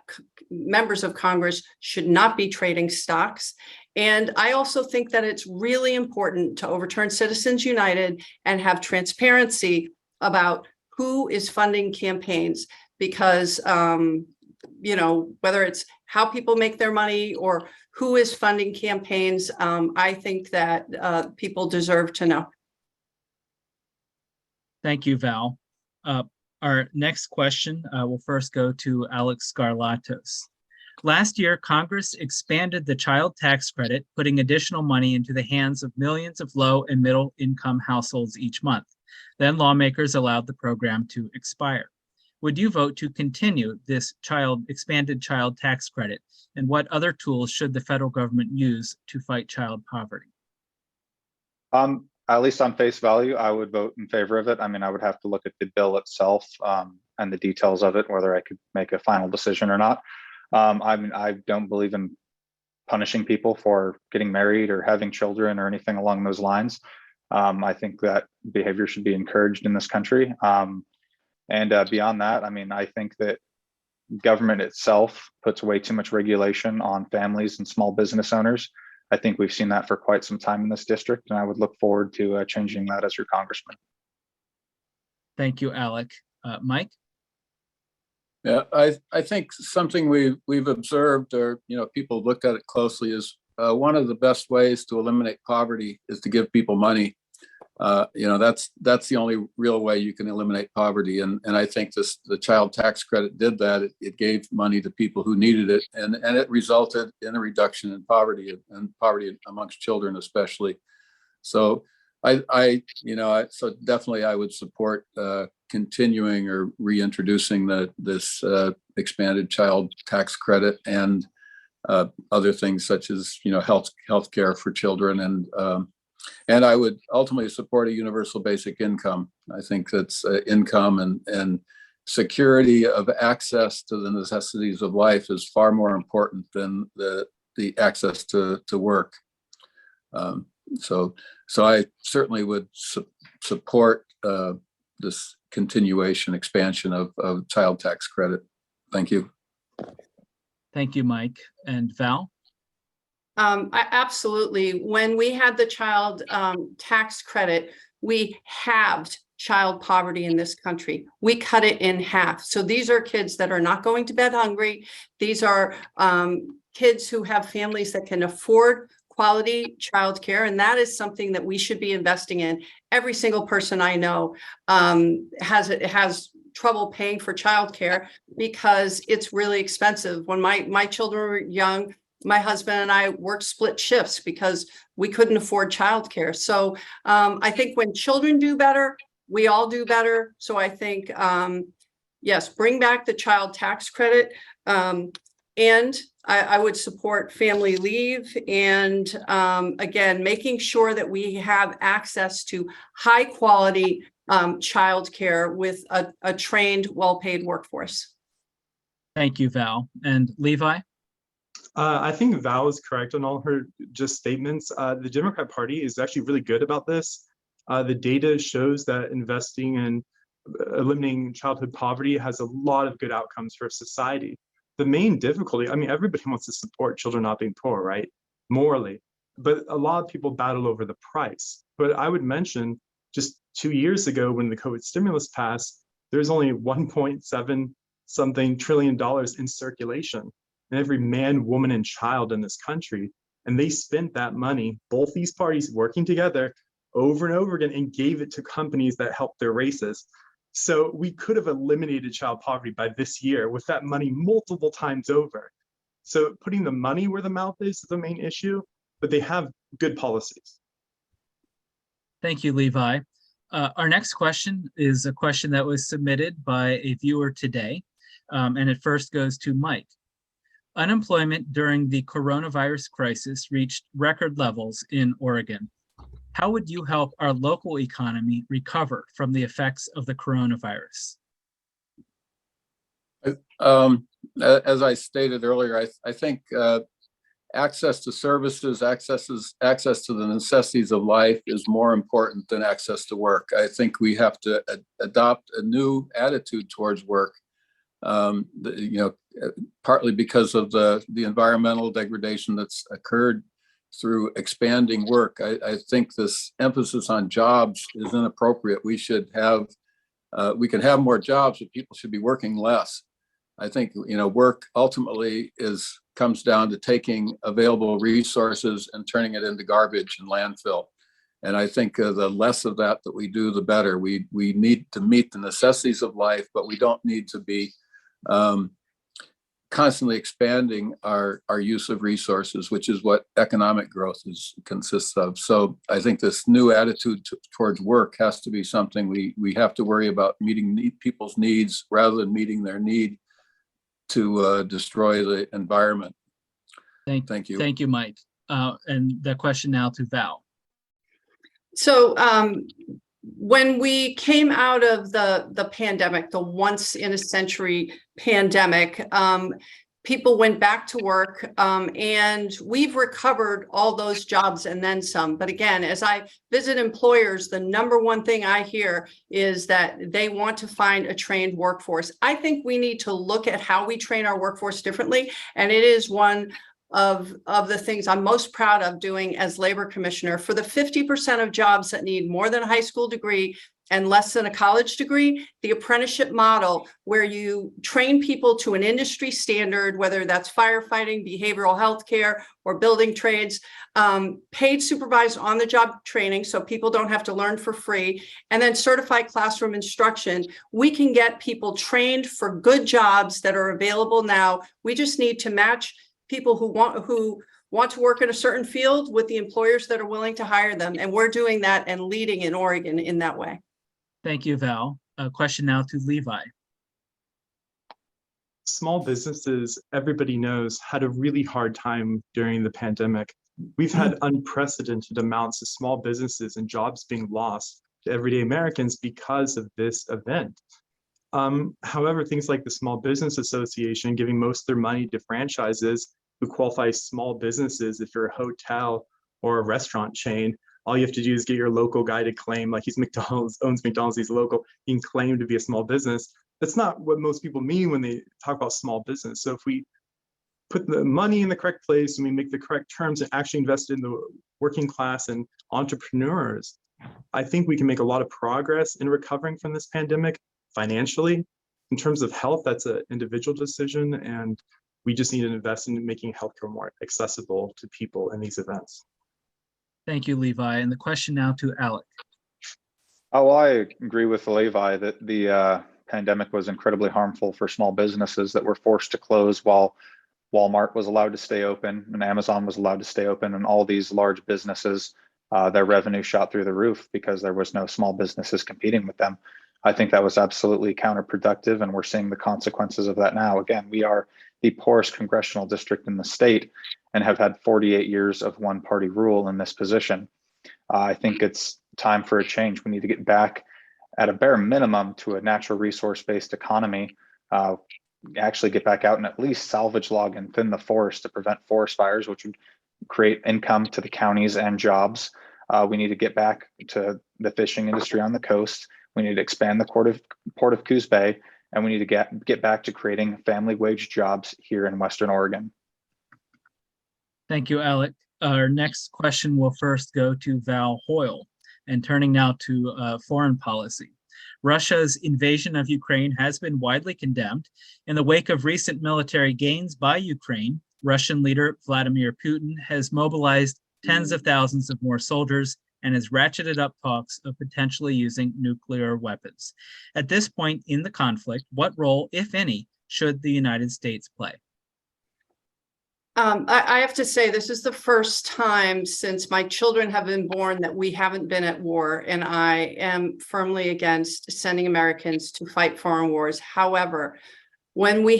members of Congress should not be trading stocks. And I also think that it's really important to overturn Citizens United and have transparency about who is funding campaigns, because whether it's how people make their money or who is funding campaigns, I think that people deserve to know. Thank you, Val. Our next question will first go to Alex Scarlatos. Last year, Congress expanded the child tax credit, putting additional money into the hands of millions of low and middle income households each month. Then lawmakers allowed the program to expire. Would you vote to continue this expanded child tax credit? And what other tools should the federal government use to fight child poverty? I at least on face value, I would vote in favor of it. I mean, I would have to look at the bill itself and the details of it, whether I could make a final decision or not. I mean, I don't believe in punishing people for getting married or having children or anything along those lines. I think that behavior should be encouraged in this country. And beyond that, I mean, I think that government itself puts way too much regulation on families and small business owners. I think we've seen that for quite some time in this district, and I would look forward to changing that as your congressman. Thank you, Alec. Mike? Yeah, I think something we've observed, or people looked at it closely, is one of the best ways to eliminate poverty is to give people money. That's the only real way you can eliminate poverty, and I think the child tax credit did that. It gave money to people who needed it, and it resulted in a reduction in poverty, and poverty amongst children especially. So so definitely I would support continuing or reintroducing this expanded child tax credit and other things such as health care for children, and I would ultimately support a universal basic income. I think that's income and security of access to the necessities of life is far more important than the access to work. So I certainly would support this continuation expansion of child tax credit. Thank you. Thank you, Mike. And Val? Absolutely. When we had the child tax credit, we halved child poverty in this country. We cut it in half. So these are kids that are not going to bed hungry. These are kids who have families that can afford quality childcare, and that is something that we should be investing in. Every single person I know has trouble paying for childcare because it's really expensive. When my children were young, my husband and I worked split shifts because we couldn't afford childcare. So I think when children do better, we all do better. So I think, yes, bring back the child tax credit. And I would support family leave and, again, making sure that we have access to high quality childcare with a trained, well-paid workforce. Thank you, Val. And Levi? I think Val is correct on all her just statements. The Democrat Party is actually really good about this. The data shows that investing in eliminating childhood poverty has a lot of good outcomes for society. The main difficulty, I mean, everybody wants to support children not being poor, right? Morally, but a lot of people battle over the price. But I would mention just 2 years ago when the COVID stimulus passed, there's only 1.7 something trillion dollars in circulation. And every man, woman, and child in this country. And they spent that money, both these parties working together over and over again, and gave it to companies that helped their races. So we could have eliminated child poverty by this year with that money multiple times over. So putting the money where the mouth is the main issue, but they have good policies. Thank you, Levi. Our next question is a question that was submitted by a viewer today, and it first goes to Mike. Unemployment during the coronavirus crisis reached record levels in Oregon. How would you help our local economy recover from the effects of the coronavirus? As I stated earlier, I think access to services, access to the necessities of life is more important than access to work. I think we have to adopt a new attitude towards work. Partly because of the environmental degradation that's occurred through expanding work. I think this emphasis on jobs is inappropriate. We can have more jobs, but people should be working less. I think, work ultimately comes down to taking available resources and turning it into garbage and landfill. And I think the less of that we do, the better. We need to meet the necessities of life, but we don't need to be constantly expanding our use of resources, which is what economic growth consists of. So I think this new attitude towards work has to be something we have to worry about, meeting people's needs rather than meeting their need to destroy the environment. Thank you. Thank you, Mike. And the question now to Val. So when we came out of the pandemic, the once in a century pandemic, people went back to work, and we've recovered all those jobs and then some. But again, as I visit employers, the number one thing I hear is that they want to find a trained workforce. I think we need to look at how we train our workforce differently. And it is one of the things I'm most proud of doing as labor commissioner. For the 50% of jobs that need more than a high school degree and less than a college degree, the apprenticeship model, where you train people to an industry standard, whether that's firefighting, behavioral health care, or building trades, paid supervised on-the-job training so people don't have to learn for free, and then certified classroom instruction. We can get people trained for good jobs that are available now. We just need to match people who want to work in a certain field with the employers that are willing to hire them. And we're doing that and leading in Oregon in that way. Thank you, Val. A question now to Levi. Small businesses, everybody knows, had a really hard time during the pandemic. We've had unprecedented amounts of small businesses and jobs being lost to everyday Americans because of this event. However, things like the Small Business Association giving most of their money to franchises who qualify as small businesses. If you're a hotel or a restaurant chain, all you have to do is get your local guy to claim, like he's McDonald's, owns McDonald's, he's local, he can claim to be a small business. That's not what most people mean when they talk about small business. So if we put the money in the correct place and we make the correct terms and actually invest in the working class and entrepreneurs, I think we can make a lot of progress in recovering from this pandemic financially. In terms of health, that's an individual decision, and we just need to invest in making healthcare more accessible to people in these events. Thank you, Levi. And the question now to Alec. Oh, well, I agree with Levi that the pandemic was incredibly harmful for small businesses that were forced to close while Walmart was allowed to stay open and Amazon was allowed to stay open, and all these large businesses, their revenue shot through the roof because there was no small businesses competing with them. I think that was absolutely counterproductive, and we're seeing the consequences of that now. Again, we are the poorest congressional district in the state and have had 48 years of one-party rule in this position. I think it's time for a change. We need to get back at a bare minimum to a natural resource-based economy, actually get back out and at least salvage log and thin the forest to prevent forest fires, which would create income to the counties and jobs. We need to get back to the fishing industry on the coast. We need to expand the Port of Coos Bay, and we need to get back to creating family wage jobs here in Western Oregon. Thank you, Alec. Our next question will first go to Val Hoyle, and turning now to foreign policy. Russia's invasion of Ukraine has been widely condemned. In the wake of recent military gains by Ukraine, Russian leader Vladimir Putin has mobilized tens of thousands of more soldiers and has ratcheted up talks of potentially using nuclear weapons. At this point in the conflict, what role, if any, should the United States play? I have to say, this is the first time since my children have been born that we haven't been at war, and I am firmly against sending Americans to fight foreign wars. However, when what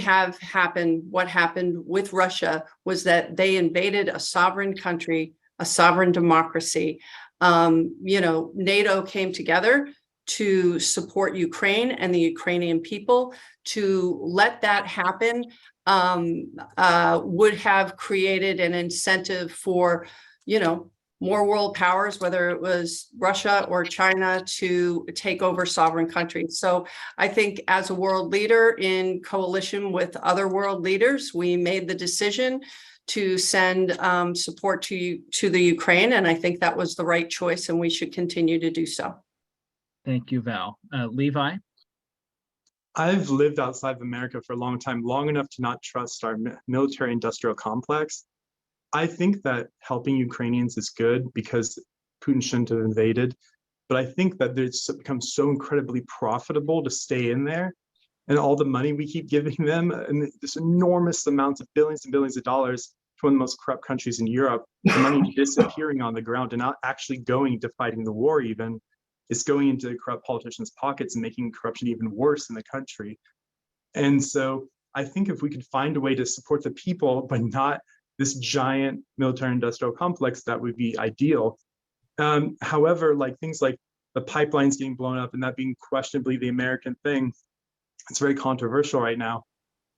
happened with Russia was that they invaded a sovereign country, a sovereign democracy. NATO came together to support Ukraine and the Ukrainian people. To let that happen would have created an incentive for, more world powers, whether it was Russia or China, to take over sovereign countries. So I think as a world leader in coalition with other world leaders, we made the decision to send support to the Ukraine, and I think that was the right choice, and we should continue to do so. Thank you, Val. Levi? I've lived outside of America for a long time, long enough to not trust our military industrial complex. I think that helping Ukrainians is good because Putin shouldn't have invaded, but I think that it's become so incredibly profitable to stay in there, and all the money we keep giving them, and this enormous amounts of billions and billions of dollars to one of the most corrupt countries in Europe, the money disappearing on the ground and not actually going to fighting the war even, is going into corrupt politicians' pockets and making corruption even worse in the country. And so I think if we could find a way to support the people, but not this giant military industrial complex, that would be ideal. However, like things like the pipelines getting blown up and that being questionably the American thing, it's very controversial right now.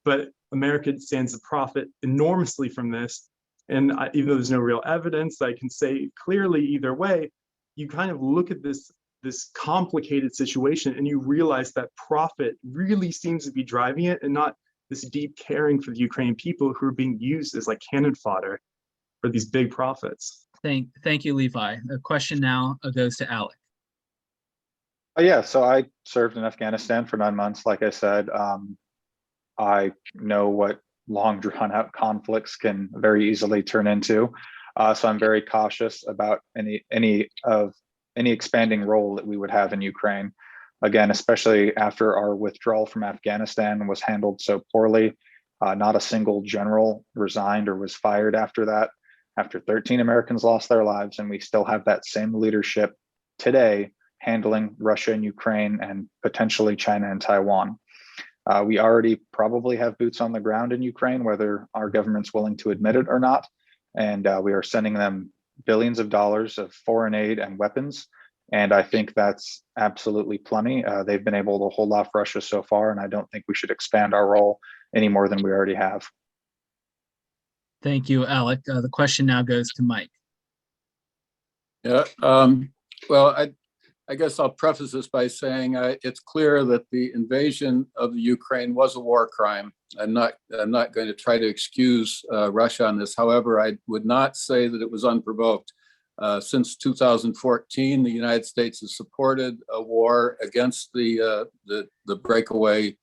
But America stands to profit enormously from this. And even though there's no real evidence, I can say clearly either way, you kind of look at this complicated situation and you realize that profit really seems to be driving it, and not this deep caring for the Ukrainian people who are being used as like cannon fodder for these big profits. Thank you, Levi. The question now goes to Alec. Yeah, so I served in Afghanistan for 9 months. Like I said, I know what long drawn out conflicts can very easily turn into. So I'm very cautious about any expanding role that we would have in Ukraine. Again, especially after our withdrawal from Afghanistan was handled so poorly. Not a single general resigned or was fired after that. After 13 Americans lost their lives, and we still have that same leadership today handling Russia and Ukraine and potentially China and Taiwan. We already probably have boots on the ground in Ukraine, whether our government's willing to admit it or not. And we are sending them billions of dollars of foreign aid and weapons. And I think that's absolutely plenty. They've been able to hold off Russia so far, and I don't think we should expand our role any more than we already have. Thank you, Alec. The question now goes to Mike. Yeah, well, I guess I'll preface this by saying it's clear that the invasion of the Ukraine was a war crime. I'm not going to try to excuse Russia on this. However, I would not say that it was unprovoked. Since 2014, the United States has supported a war against the breakaway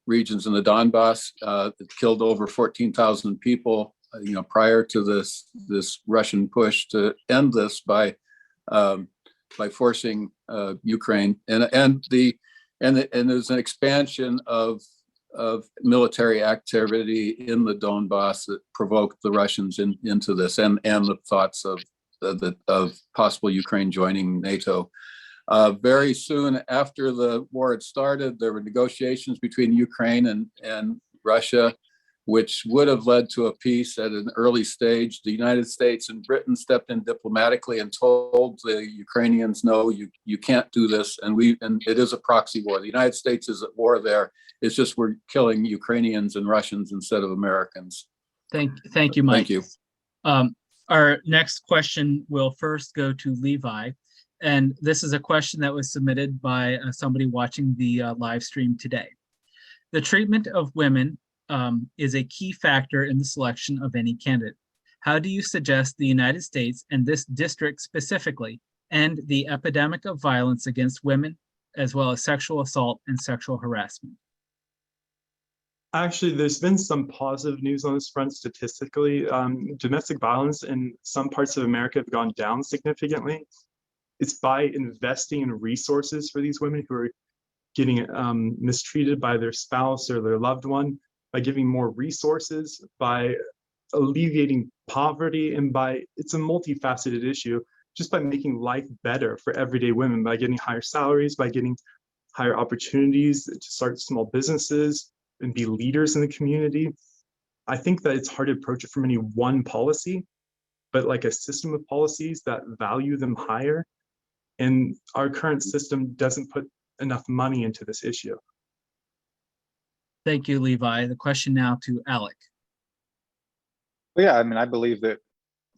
regions in the Donbass. It killed over 14,000 people. Prior to this Russian push to end this by forcing Ukraine, and there's an expansion of military activity in the Donbass that provoked the Russians into this, and the thoughts of possible Ukraine joining NATO. Very soon after the war had started, there were negotiations between Ukraine and Russia, which would have led to a peace at an early stage. The United States and Britain stepped in diplomatically and told the Ukrainians, no, you can't do this. And it is a proxy war. The United States is at war there. It's just we're killing Ukrainians and Russians instead of Americans. Thank you, Mike. Thank you. Our next question will first go to Levi. And this is a question that was submitted by somebody watching the live stream today. The treatment of women is a key factor in the selection of any candidate. How do you suggest the United States, and this district specifically, end the epidemic of violence against women, as well as sexual assault and sexual harassment? Actually, there's been some positive news on this front statistically. Domestic violence in some parts of America have gone down significantly. It's by investing in resources for these women who are getting mistreated by their spouse or their loved one, by giving more resources, by alleviating poverty, and it's a multifaceted issue, just by making life better for everyday women, by getting higher salaries, by getting higher opportunities to start small businesses and be leaders in the community. I think that it's hard to approach it from any one policy, but like a system of policies that value them higher. And our current system doesn't put enough money into this issue. Thank you, Levi. The question now to Alec. Well, yeah, I mean, I believe that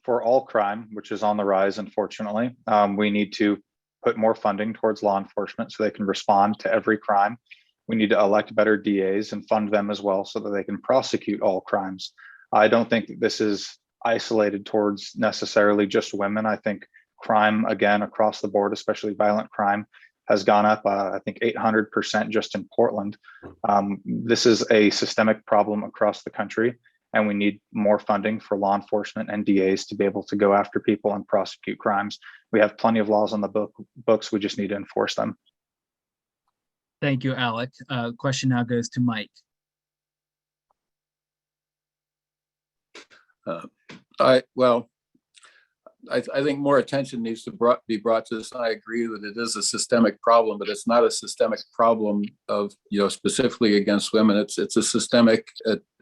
for all crime, which is on the rise, unfortunately, we need to put more funding towards law enforcement so they can respond to every crime. We need to elect better DAs and fund them as well so that they can prosecute all crimes. I don't think that this is isolated towards necessarily just women. I think crime, again, across the board, especially violent crime, has gone up, I think 800% just in Portland. This is a systemic problem across the country, and we need more funding for law enforcement and DAs to be able to go after people and prosecute crimes. We have plenty of laws on the books, we just need to enforce them. Thank you, Alec. Question now goes to Mike. I think more attention needs to be brought to this. I agree that it is a systemic problem, but it's not a systemic problem of, specifically against women. It's a systemic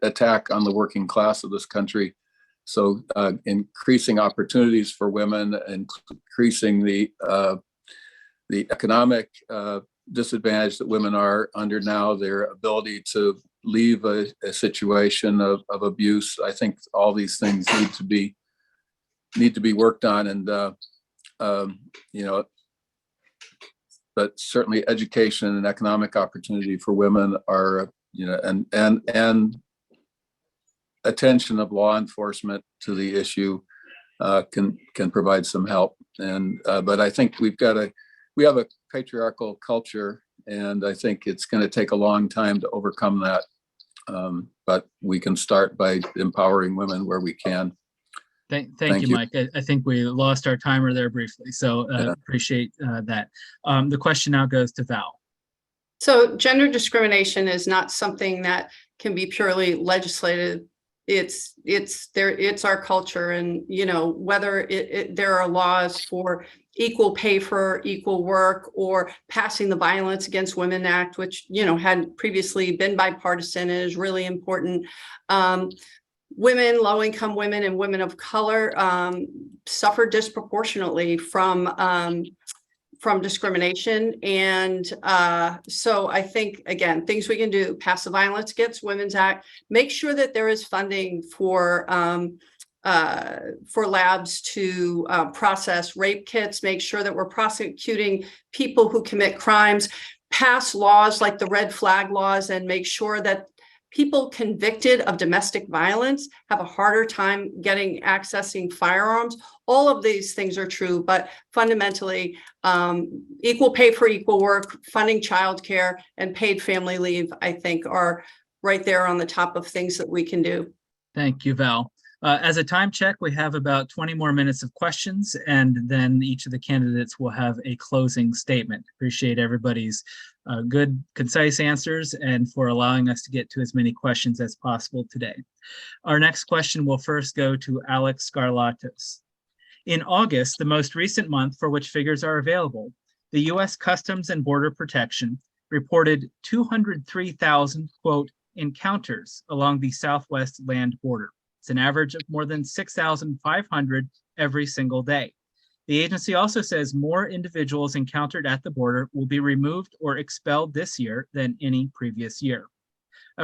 attack on the working class of this country. increasing opportunities for women, increasing the economic disadvantage that women are under now, their ability to leave a situation of abuse. I think all these things need to be worked on, and but certainly education and economic opportunity for women are, and attention of law enforcement to the issue can provide some help. And but I think we have a patriarchal culture, and I think it's going to take a long time to overcome that. But we can start by empowering women where we can. Thank you, Mike. I think we lost our timer there briefly, so appreciate that. The question now goes to Val. So gender discrimination is not something that can be purely legislated. It's our culture, and whether there are laws for equal pay for equal work, or passing the Violence Against Women Act, which had previously been bipartisan and is really important. Women, low-income women, and women of color suffer disproportionately from discrimination. And so I think, again, things we can do: pass the Violence Against Women's Act, make sure that there is funding for labs to process rape kits, make sure that we're prosecuting people who commit crimes, pass laws like the red flag laws, and make sure that people convicted of domestic violence have a harder time accessing firearms. All of these things are true, but fundamentally, equal pay for equal work, funding childcare, and paid family leave, I think, are right there on the top of things that we can do. Thank you, Val. As a time check, we have about 20 more minutes of questions, and then each of the candidates will have a closing statement. Appreciate everybody's good, concise answers, and for allowing us to get to as many questions as possible today. Our next question will first go to Alex Scarlatos. In August, the most recent month for which figures are available, the U.S. Customs and Border Protection reported 203,000, quote, encounters along the southwest land border. It's an average of more than 6,500 every single day. The agency also says more individuals encountered at the border will be removed or expelled this year than any previous year.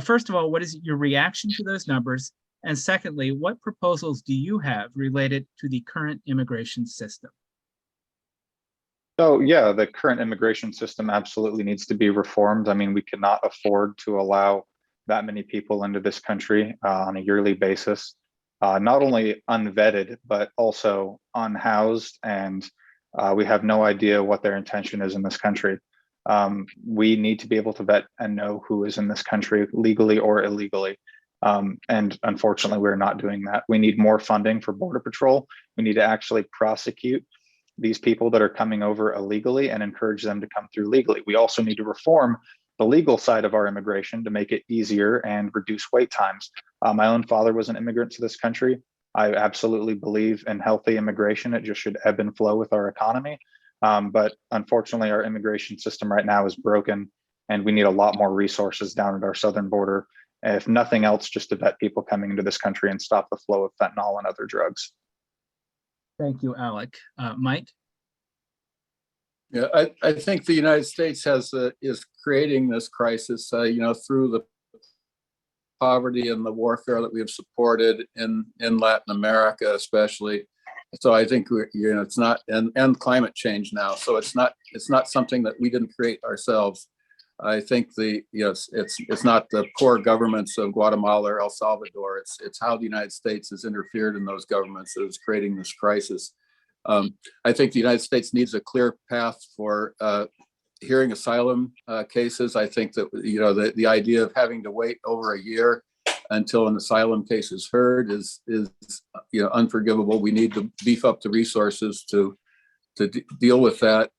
First of all, what is your reaction to those numbers? And secondly, what proposals do you have related to the current immigration system? So yeah, the current immigration system absolutely needs to be reformed. I mean, we cannot afford to allow that many people into this country on a yearly basis, not only unvetted, but also unhoused, and we have no idea what their intention is in this country. We need to be able to vet and know who is in this country legally or illegally. And unfortunately, we're not doing that. We need more funding for Border Patrol. We need to actually prosecute these people that are coming over illegally and encourage them to come through legally. We also need to reform the legal side of our immigration to make it easier and reduce wait times. My own father was an immigrant to this country. I absolutely believe in healthy immigration. It just should ebb and flow with our economy. But unfortunately, our immigration system right now is broken, and we need a lot more resources down at our southern border, if nothing else, just to vet people coming into this country and stop the flow of fentanyl and other drugs. Thank you, Alec. Mike? Yeah, I think the United States is creating this crisis, through the poverty and the warfare that we have supported in Latin America, especially. So I think it's not, and climate change now. So it's not something that we didn't create ourselves. I think it's not the poor governments of Guatemala or El Salvador. It's how the United States has interfered in those governments that is creating this crisis. I think the United States needs a clear path for hearing asylum cases. I think that the idea of having to wait over a year until an asylum case is heard is unforgivable. We need to beef up the resources to deal with that,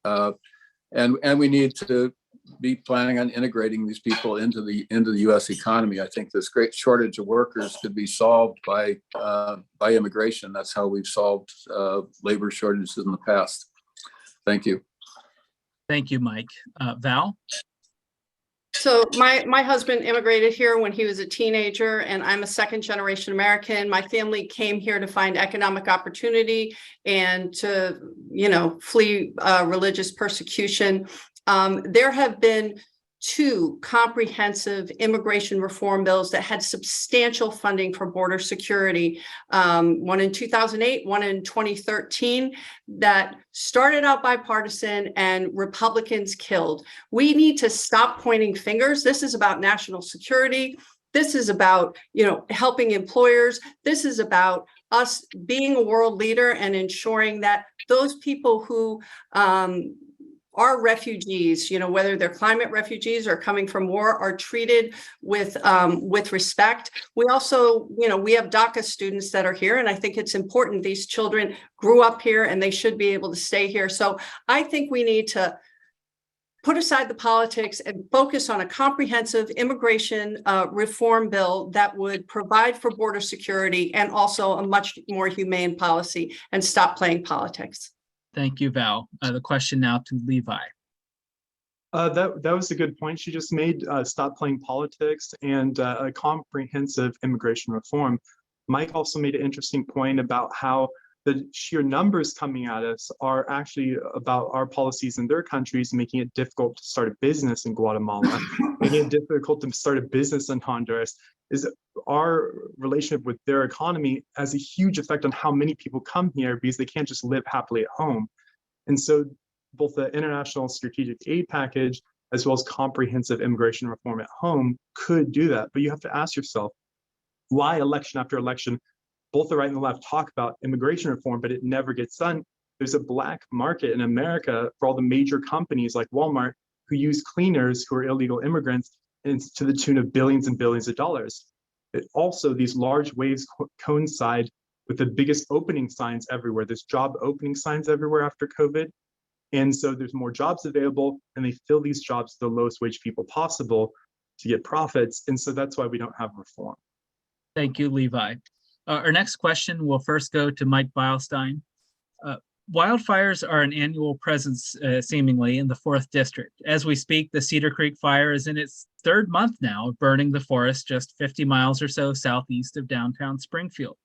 and we need to be planning on integrating these people into the U.S. economy. I think this great shortage of workers could be solved by immigration. That's how we've solved labor shortages in the past. Thank you. Thank you, Mike. Val? So my husband immigrated here when he was a teenager, and I'm a second generation American. My family came here to find economic opportunity and to, flee religious persecution. There have been 2 comprehensive immigration reform bills that had substantial funding for border security. One in 2008, one in 2013, that started out bipartisan and Republicans killed. We need to stop pointing fingers. This is about national security. This is about, helping employers. This is about us being a world leader and ensuring that those people who are refugees, whether they're climate refugees or coming from war, are treated with respect. We also, we have DACA students that are here, and I think it's important. These children grew up here and they should be able to stay here. So I think we need to put aside the politics and focus on a comprehensive immigration reform bill that would provide for border security and also a much more humane policy, and stop playing politics. Thank you, Val. The question now to Levi. That was a good point she just made. Stop playing politics and a comprehensive immigration reform. Mike also made an interesting point about how the sheer numbers coming at us are actually about our policies in their countries, making it difficult to start a business in Guatemala, making it difficult to start a business in Honduras. Is our relationship with their economy has a huge effect on how many people come here, because they can't just live happily at home. And so both the international strategic aid package as well as comprehensive immigration reform at home could do that. But you have to ask yourself, why election after election, both the right and the left talk about immigration reform, but it never gets done? There's a black market in America for all the major companies like Walmart who use cleaners who are illegal immigrants, and to the tune of billions and billions of dollars. Also, these large waves coincide with the biggest opening signs everywhere. There's job opening signs everywhere after COVID. And so there's more jobs available, and they fill these jobs to the lowest wage people possible to get profits. And so that's why we don't have reform. Thank you, Levi. Our next question will first go to Mike Beilstein. Wildfires are an annual presence, seemingly, in the 4th District. As we speak, the Cedar Creek Fire is in its 3rd month now of burning the forest just 50 miles or so southeast of downtown Springfield.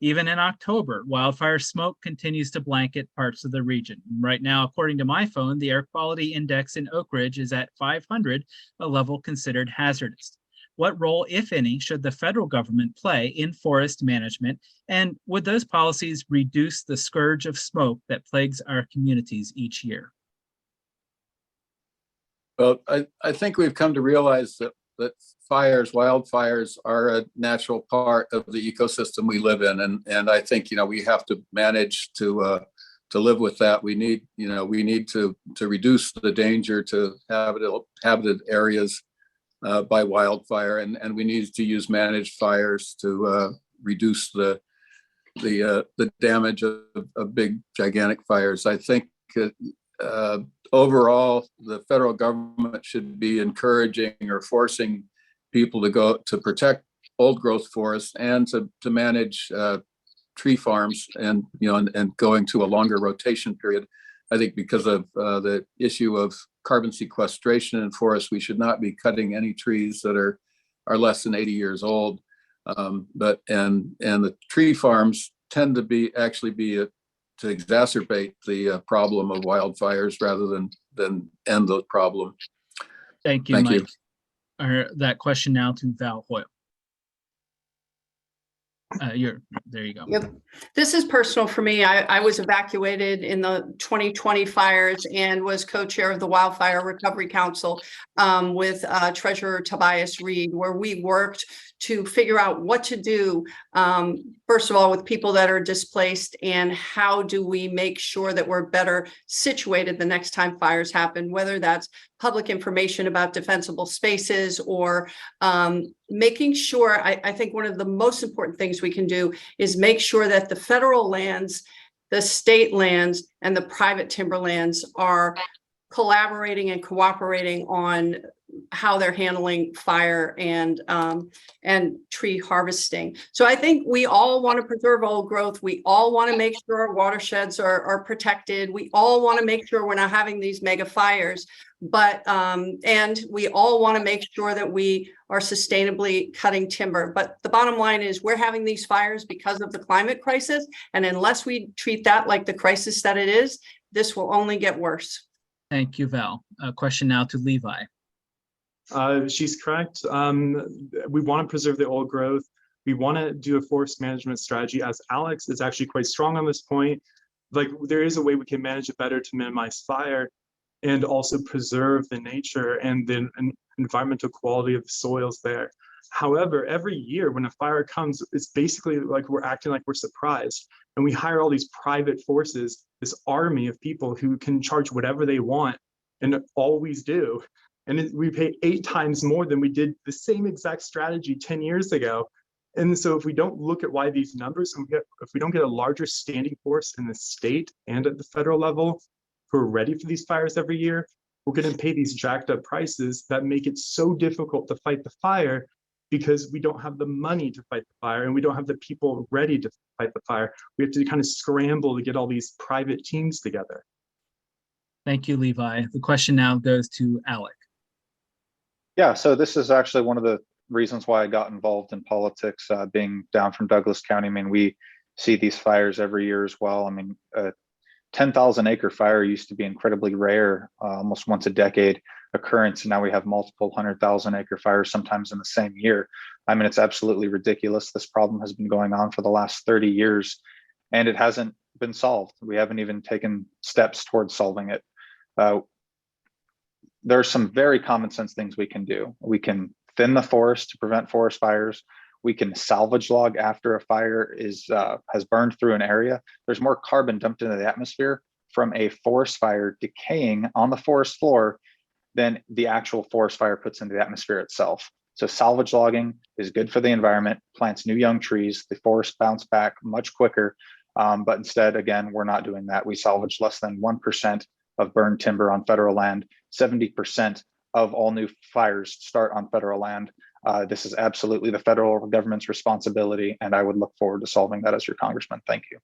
Even in October, wildfire smoke continues to blanket parts of the region. Right now, according to my phone, the air quality index in Oak Ridge is at 500, a level considered hazardous. What role, if any, should the federal government play in forest management? And would those policies reduce the scourge of smoke that plagues our communities each year? Well, I think we've come to realize that wildfires are a natural part of the ecosystem we live in. And I think, we have to manage to live with that. We need to reduce the danger to habited areas by wildfire, and we need to use managed fires to reduce the damage of big gigantic fires. I think overall the federal government should be encouraging or forcing people to go to protect old growth forests and to manage tree farms, and going to a longer rotation period. I think because of the issue of carbon sequestration in forests, we should not be cutting any trees that are less than 80 years old. But the tree farms tend to be to exacerbate the problem of wildfires rather than end the problem. Thank you, Mike. That question now to Val Hoyle. There you go. Yep. This is personal for me. I was evacuated in the 2020 fires and was co-chair of the Wildfire Recovery Council with Treasurer Tobias Reed, where we worked to figure out what to do, first of all, with people that are displaced, and how do we make sure that we're better situated the next time fires happen, whether that's public information about defensible spaces or making sure, I think one of the most important things we can do is make sure that the federal lands, the state lands, and the private timberlands are collaborating and cooperating on how they're handling fire and tree harvesting. So I think we all want to preserve old growth. We all want to make sure our watersheds are protected. We all want to make sure we're not having these mega fires. But, and we all want to make sure that we are sustainably cutting timber. But the bottom line is we're having these fires because of the climate crisis. And unless we treat that like the crisis that it is, this will only get worse. Thank you, Val. A question now to Levi. She's correct. We want to preserve the old growth. We want to do a forest management strategy, as Alex is actually quite strong on this point. Like, there is a way we can manage it better to minimize fire and also preserve the nature and the environmental quality of the soils there. However, every year when a fire comes, it's basically like we're acting like we're surprised. And we hire all these private forces, this army of people who can charge whatever they want and always do. And we pay 8 times more than we did the same exact strategy 10 years ago. And so if we don't look at why these numbers, if we don't get a larger standing force in the state and at the federal level who are ready for these fires every year, we're going to pay these jacked up prices that make it so difficult to fight the fire because we don't have the money to fight the fire and we don't have the people ready to fight the fire. We have to kind of scramble to get all these private teams together. Thank you, Levi. The question now goes to Alec. Yeah, so this is actually one of the reasons why I got involved in politics, being down from Douglas County. I mean, we see these fires every year as well. I mean, 10,000 acre fire used to be incredibly rare, almost once a decade occurrence. And now we have multiple 100,000 acre fires sometimes in the same year. I mean, it's absolutely ridiculous. This problem has been going on for the last 30 years and it hasn't been solved. We haven't even taken steps towards solving it. There are some very common sense things we can do. We can thin the forest to prevent forest fires. We can salvage log after a fire has burned through an area. There's more carbon dumped into the atmosphere from a forest fire decaying on the forest floor than the actual forest fire puts into the atmosphere itself. So salvage logging is good for the environment, plants new young trees, the forest bounce back much quicker. But instead, again, we're not doing that. We salvage less than 1% of burned timber on federal land. 70% of all new fires start on federal land. This is absolutely the federal government's responsibility, and I would look forward to solving that as your congressman. Thank you.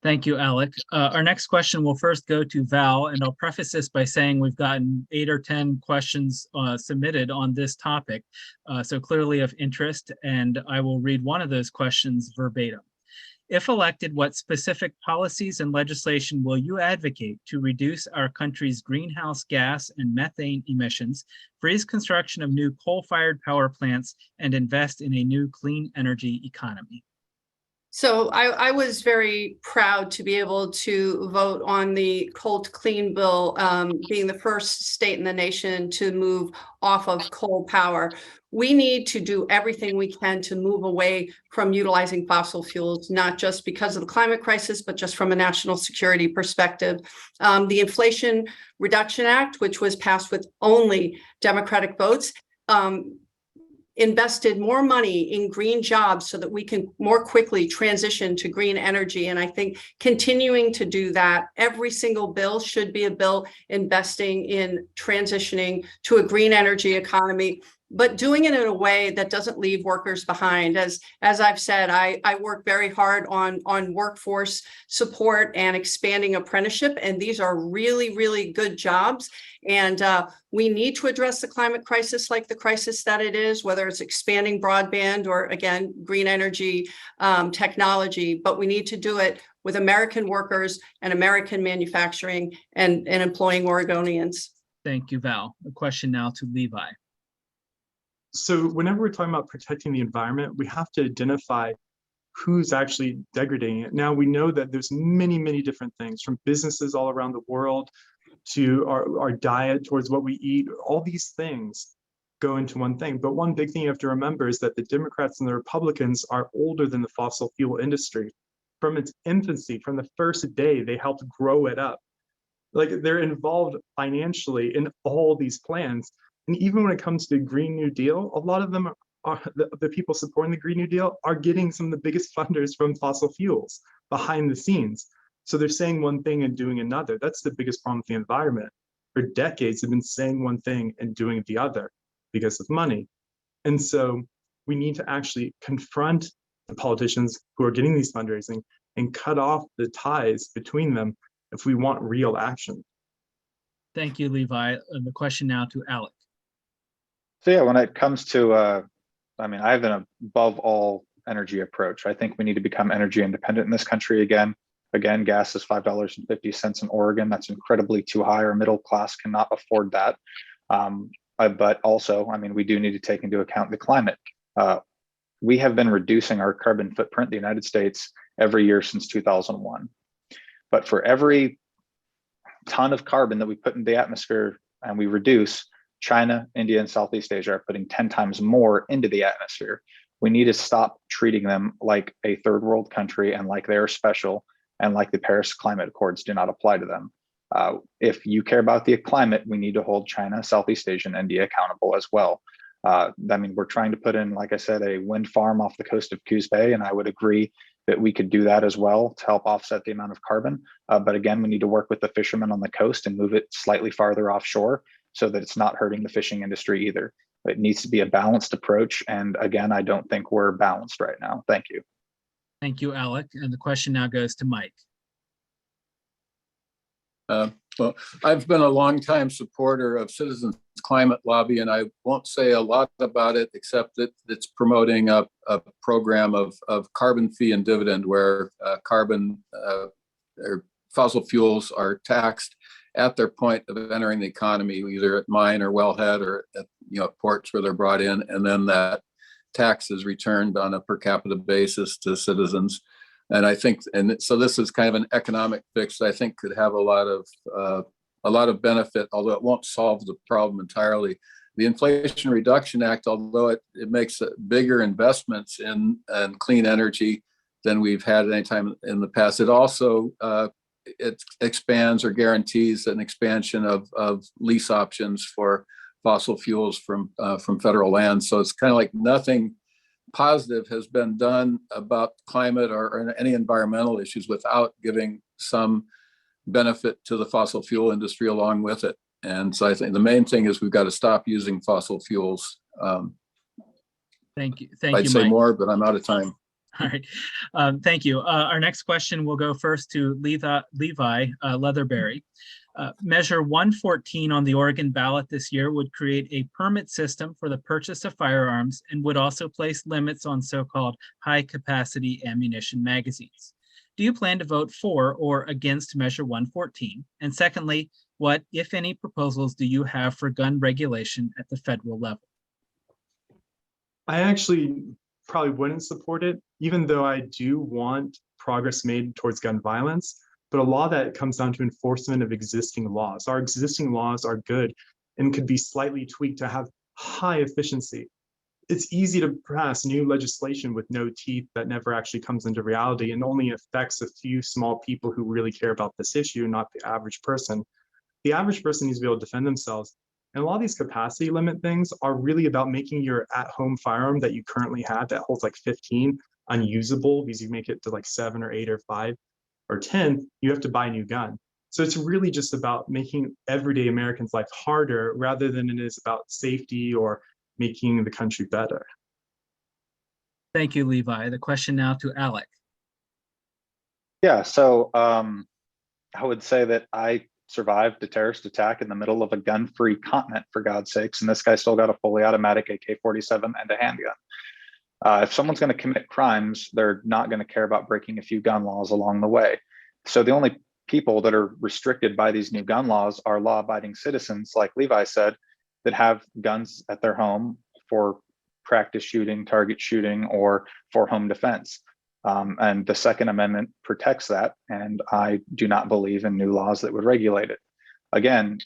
Thank you, Alec. Our next question will first go to Val, and I'll preface this by saying we've gotten 8 or 10 questions submitted on this topic, so clearly of interest, and I will read one of those questions verbatim. If elected, what specific policies and legislation will you advocate to reduce our country's greenhouse gas and methane emissions, freeze construction of new coal-fired power plants, and invest in a new clean energy economy? So I was very proud to be able to vote on the Coal to Clean bill, being the first state in the nation to move off of coal power. We need to do everything we can to move away from utilizing fossil fuels, not just because of the climate crisis, but just from a national security perspective. The Inflation Reduction Act, which was passed with only Democratic votes, invested more money in green jobs so that we can more quickly transition to green energy. And I think continuing to do that, every single bill should be a bill investing in transitioning to a green energy economy, but doing it in a way that doesn't leave workers behind. As I've said, I work very hard on workforce support and expanding apprenticeship, and these are really, really good jobs. And we need to address the climate crisis like the crisis that it is, whether it's expanding broadband or, again, green energy technology, but we need to do it with American workers and American manufacturing and employing Oregonians. Thank you, Val. A question now to Levi. So whenever we're talking about protecting the environment, we have to identify who's actually degrading it. Now, we know that there's many, many different things, from businesses all around the world to our diet, towards what we eat. All these things go into one thing. But one big thing you have to remember is that the Democrats and the Republicans are older than the fossil fuel industry. From its infancy, from the first day, they helped grow it up. Like, they're involved financially in all these plans. And even when it comes to the Green New Deal, a lot of them are the people supporting the Green New Deal are getting some of the biggest funders from fossil fuels behind the scenes. So they're saying one thing and doing another. That's the biggest problem with the environment. For decades, they've been saying one thing and doing the other because of money. And so we need to actually confront the politicians who are getting these fundraising and cut off the ties between them if we want real action. Thank you, Levi. The question now to Alec. So yeah, when it comes to, I mean, I have an above all energy approach. I think we need to become energy independent in this country again. Again, gas is $5.50 in Oregon. That's incredibly too high. Our middle class cannot afford that. But also, I mean, we do need to take into account the climate. We have been reducing our carbon footprint, the United States, every year since 2001. But for every ton of carbon that we put in the atmosphere and we reduce, China, India, and Southeast Asia are putting 10 times more into the atmosphere. We need to stop treating them like a third world country and like they're special and like the Paris Climate Accords do not apply to them. If you care about the climate, we need to hold China, Southeast Asia, and India accountable as well. I mean, we're trying to put in, like I said, a wind farm off the coast of Coos Bay, and I would agree that we could do that as well to help offset the amount of carbon. But again, we need to work with the fishermen on the coast and move it slightly farther offshore so that it's not hurting the fishing industry either. It needs to be a balanced approach. And again, I don't think we're balanced right now. Thank you. Thank you, Alec. And the question now goes to Mike. Well, I've been a longtime supporter of Citizens Climate Lobby, and I won't say a lot about it except that it's promoting a program of carbon fee and dividend where carbon or fossil fuels are taxed at their point of entering the economy, either at mine or wellhead or at ports where they're brought in, and then that tax is returned on a per capita basis to citizens. And I think, and so this is kind of an economic fix that I think could have a lot of benefit, although it won't solve the problem entirely. The Inflation Reduction Act, although it makes bigger investments in clean energy than we've had at any time in the past, it also it expands or guarantees an expansion of lease options for fossil fuels from federal land. So it's kind of like nothing positive has been done about climate or any environmental issues without giving some benefit to the fossil fuel industry along with it. And so I think the main thing is we've got to stop using fossil fuels. Thank you. I'd say Mike. more, but I'm out of time. All right. Thank you. Our next question will go first to Levi Leatherberry. Measure 114 on the Oregon ballot this year would create a permit system for the purchase of firearms and would also place limits on so-called high-capacity ammunition magazines. Do you plan to vote for or against Measure 114? And secondly, what, if any, proposals do you have for gun regulation at the federal level? I actually probably wouldn't support it, even though I do want progress made towards gun violence. But a law that comes down to enforcement of existing laws. Our existing laws are good and could be slightly tweaked to have high efficiency. It's easy to pass new legislation with no teeth that never actually comes into reality and only affects a few small people who really care about this issue, not the average person. The average person needs to be able to defend themselves. And a lot of these capacity limit things are really about making your at-home firearm that you currently have that holds like 15 unusable because you make it to like 7 or 8 or 5 or 10, you have to buy a new gun. So it's really just about making everyday Americans' life harder rather than it is about safety or making the country better. Thank you, Levi. The question now to Alec. Yeah, so I would say that I survived a terrorist attack in the middle of a gun-free continent, for God's sakes, and this guy still got a fully automatic AK-47 and a handgun. If someone's going to commit crimes, they're not going to care about breaking a few gun laws along the way. So the only people that are restricted by these new gun laws are law-abiding citizens, like Levi said, that have guns at their home for practice shooting, target shooting, or for home defense. And the Second Amendment protects that, and I do not believe in new laws that would regulate it. Again,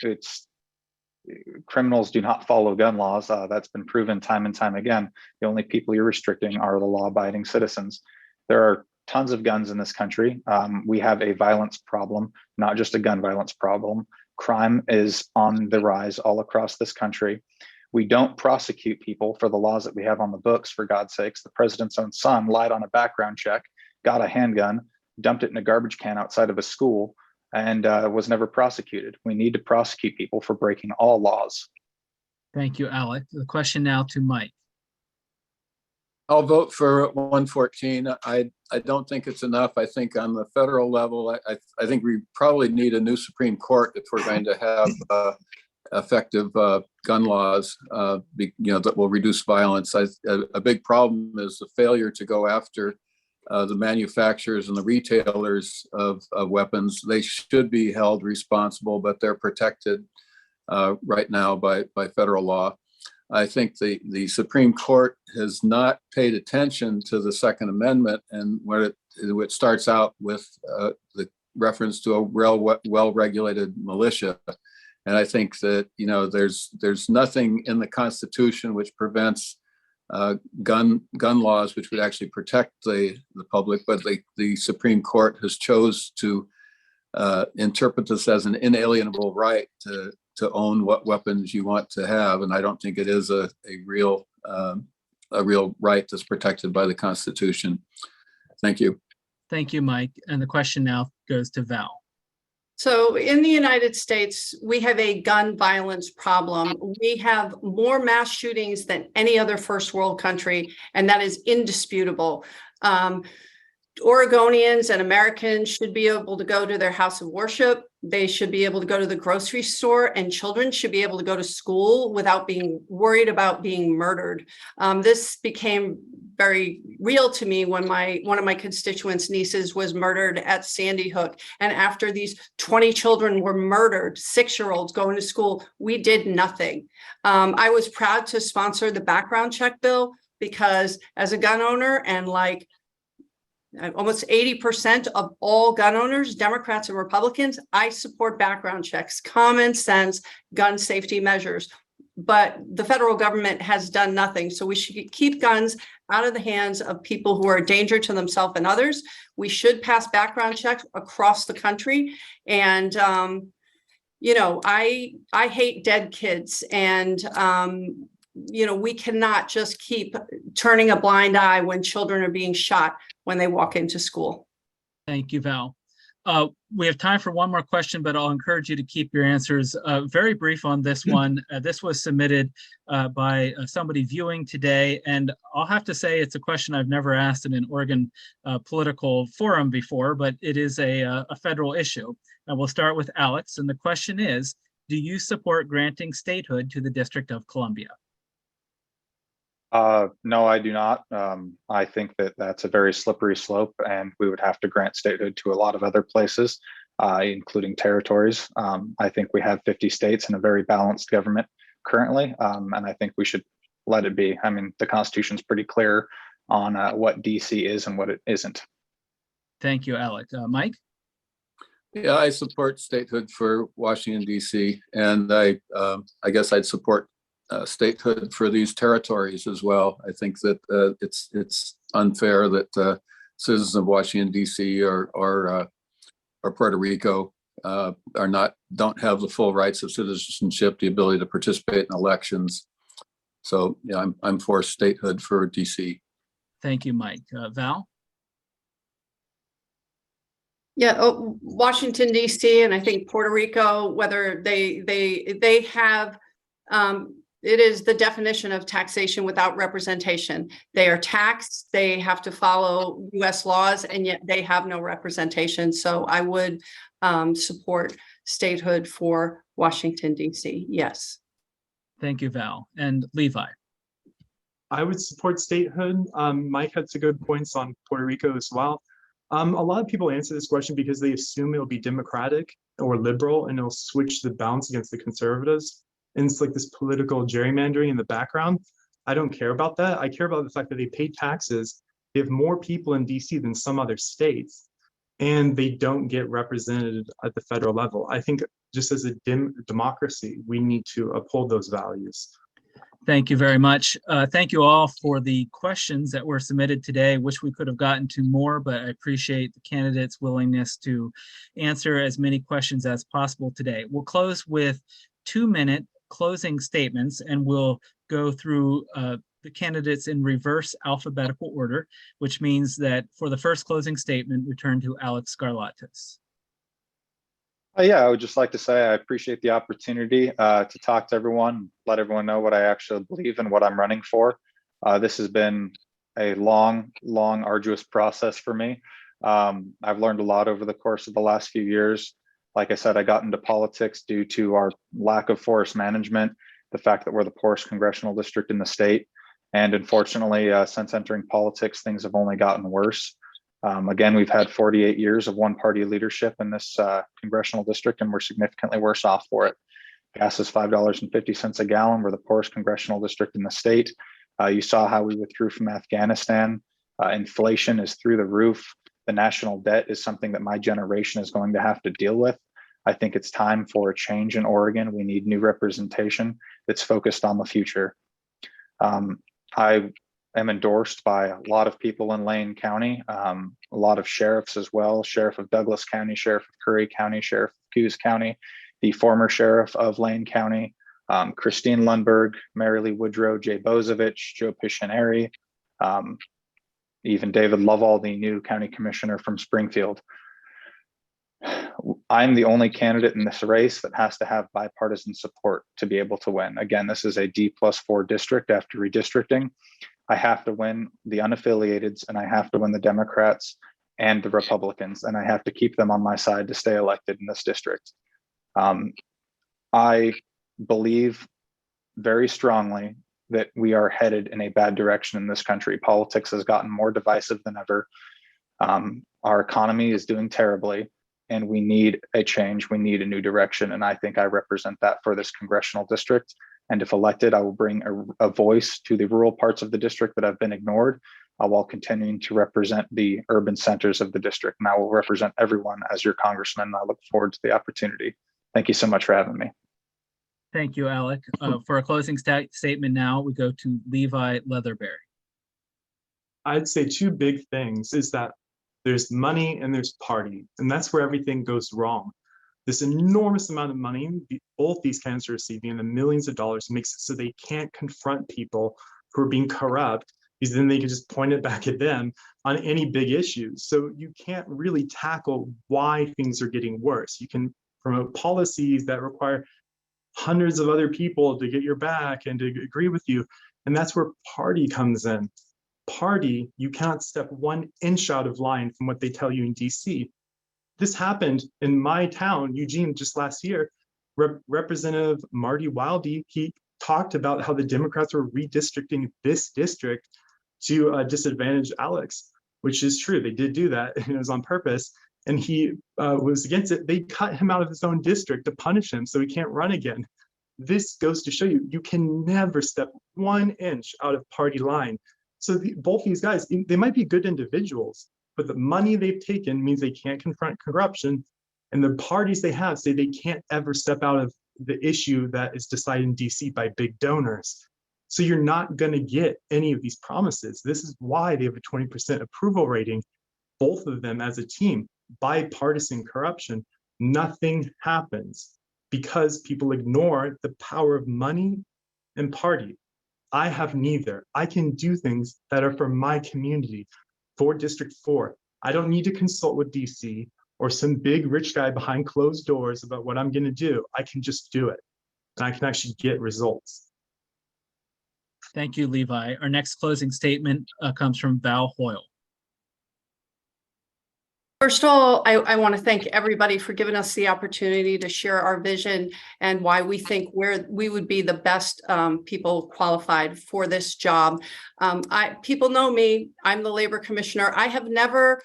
criminals do not follow gun laws. That's been proven time and time again. The only people you're restricting are the law-abiding citizens. There are tons of guns in this country. We have a violence problem, not just a gun violence problem. Crime is on the rise all across this country. We don't prosecute people for the laws that we have on the books, for God's sakes. The president's own son lied on a background check, got a handgun, dumped it in a garbage can outside of a school, and was never prosecuted. We need to prosecute people for breaking all laws. Thank you, Alec. The question now to Mike. I'll vote for 114. I don't think it's enough. I think on the federal level, I think we probably need a new Supreme Court if we're going to have effective gun laws, that will reduce violence. A big problem is the failure to go after the manufacturers and the retailers of weapons. They should be held responsible, but they're protected right now by federal law. I think the Supreme Court has not paid attention to the Second Amendment, and where it starts out with the reference to a well-regulated militia. And I think that, there's nothing in the Constitution which prevents gun laws which would actually protect the public, but the Supreme Court has chose to interpret this as an inalienable right to own what weapons you want to have, and I don't think it is a real right that's protected by the Constitution. Thank you. Thank you, Mike. And the question now goes to Val. So in the United States, we have a gun violence problem. We have more mass shootings than any other first world country, and that is indisputable. Oregonians and Americans should be able to go to their house of worship. They should be able to go to the grocery store, and children should be able to go to school without being worried about being murdered. This became very real to me when one of my constituents' nieces was murdered at Sandy Hook. And after these 20 children were murdered, 6-year-olds going to school, we did nothing. I was proud to sponsor the background check bill because as a gun owner, and like almost 80% of all gun owners, Democrats and Republicans, I support background checks, common sense gun safety measures. But the federal government has done nothing. So we should keep guns out of the hands of people who are a danger to themselves and others. We should pass background checks across the country. And, I hate dead kids. And, we cannot just keep turning a blind eye when children are being shot when they walk into school. Thank you, Val. We have time for one more question, but I'll encourage you to keep your answers very brief on this one. This was submitted by somebody viewing today, and I'll have to say it's a question I've never asked in an Oregon political forum before, but it is a federal issue. And we'll start with Alex, and the question is, do you support granting statehood to the District of Columbia? No, I do not. I think that that's a very slippery slope, and we would have to grant statehood to a lot of other places, including territories. I think we have 50 states and a very balanced government currently, and I think we should let it be. I mean, the Constitution's pretty clear on what DC is and what it isn't. Thank you, Alex. Mike? Yeah, I support statehood for Washington, D.C., and I guess I'd support statehood for these territories as well. I think that it's unfair that citizens of Washington D.C. or Puerto Rico don't have the full rights of citizenship, the ability to participate in elections. So yeah, I'm for statehood for D.C. Thank you, Mike. Val? Yeah, Washington D.C. and I think Puerto Rico, whether they have. It is the definition of taxation without representation. They are taxed, they have to follow US laws, and yet they have no representation. So I would support statehood for Washington, D.C. Yes. Thank you, Val. And Levi? I would support statehood. Mike had some good points on Puerto Rico as well. A lot of people answer this question because they assume it'll be Democratic or liberal and it'll switch the balance against the conservatives. And it's like this political gerrymandering in the background. I don't care about that. I care about the fact that they pay taxes. They have more people in DC than some other states, and they don't get represented at the federal level. I think just as a democracy, we need to uphold those values. Thank you very much. Thank you all for the questions that were submitted today. Wish we could have gotten to more, but I appreciate the candidates' willingness to answer as many questions as possible today. We'll close with 2-minute closing statements, and we'll go through the candidates in reverse alphabetical order, which means that for the first closing statement, we turn to Alex Skarlatos. Yeah, I would just like to say I appreciate the opportunity to talk to everyone, let everyone know what I actually believe and what I'm running for. This has been a long, arduous process for me. I've learned a lot over the course of the last few years. Like I said, I got into politics due to our lack of forest management, the fact that we're the poorest congressional district in the state. And unfortunately, since entering politics, things have only gotten worse. Again, we've had 48 years of one-party leadership in this congressional district, and we're significantly worse off for it. Gas is $5.50 a gallon. We're the poorest congressional district in the state. You saw how we withdrew from Afghanistan. Inflation is through the roof. The national debt is something that my generation is going to have to deal with. I think it's time for a change in Oregon. We need new representation that's focused on the future. I am endorsed by a lot of people in Lane County, a lot of sheriffs as well, Sheriff of Douglas County, Sheriff of Curry County, Sheriff of Coos County, the former Sheriff of Lane County, Christine Lundberg, Mary Lee Woodrow, Jay Bozovich, Joe Piscineri, even David Lovell, the new county commissioner from Springfield. I'm the only candidate in this race that has to have bipartisan support to be able to win. Again, this is a D+4 district after redistricting. I have to win the unaffiliateds, and I have to win the Democrats and the Republicans, and I have to keep them on my side to stay elected in this district. I believe very strongly that we are headed in a bad direction in this country. Politics has gotten more divisive than ever. Our economy is doing terribly, and we need a change. We need a new direction, and I think I represent that for this congressional district. And if elected, I will bring a voice to the rural parts of the district that have been ignored, while continuing to represent the urban centers of the district. And I will represent everyone as your congressman, and I look forward to the opportunity. Thank you so much for having me. Thank you, Alec. For a closing statement now, we go to Levi Leatherberry. I'd say two big things is that there's money and there's party, and that's where everything goes wrong. This enormous amount of money both these candidates are receiving in the millions of dollars makes it so they can't confront people who are being corrupt, because then they can just point it back at them on any big issues. So you can't really tackle why things are getting worse. You can promote policies that require hundreds of other people to get your back and to agree with you. And that's where party comes in. Party, you cannot step 1 inch out of line from what they tell you in DC. This happened in my town, Eugene, just last year. Representative Marty Wildy, he talked about how the Democrats were redistricting this district to disadvantage Alex, which is true. They did do that, and it was on purpose. And he was against it. They cut him out of his own district to punish him so he can't run again. This goes to show you, you can never step 1 inch out of party line. So both these guys, they might be good individuals, but the money they've taken means they can't confront corruption. And the parties they have say they can't ever step out of the issue that is decided in DC by big donors. So you're not going to get any of these promises. This is why they have a 20% approval rating, both of them as a team. Bipartisan corruption, nothing happens because people ignore the power of money and party. I have neither. I can do things that are for my community, for District 4. I don't need to consult with DC or some big rich guy behind closed doors about what I'm going to do. I can just do it, and I can actually get results. Thank you, Levi. Our next closing statement comes from Val Hoyle. First of all, I want to thank everybody for giving us the opportunity to share our vision and why we think we would be the best people qualified for this job. People know me. I'm the labor commissioner. I have never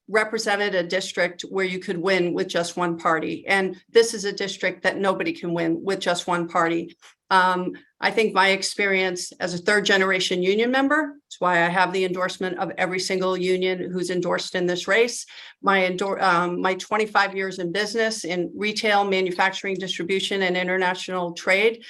represented a district where you could win with just one party. And this is a district that nobody can win with just one party. I think my experience as a third-generation union member, that's why I have the endorsement of every single union who's endorsed in this race. My 25 years in business in retail, manufacturing, distribution, and international trade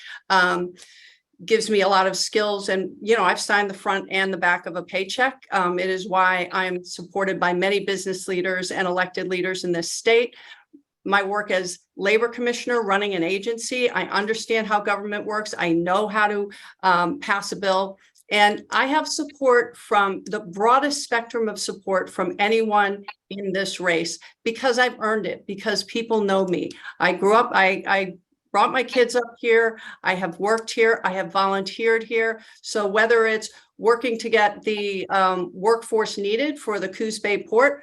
gives me a lot of skills. And, I've signed the front and the back of a paycheck. It is why I'm supported by many business leaders and elected leaders in this state. My work as labor commissioner running an agency, I understand how government works. I know how to pass a bill. And I have support from the broadest spectrum of support from anyone in this race because I've earned it, because people know me. I grew up, I brought my kids up here. I have worked here. I have volunteered here. So whether it's working to get the workforce needed for the Coos Bay port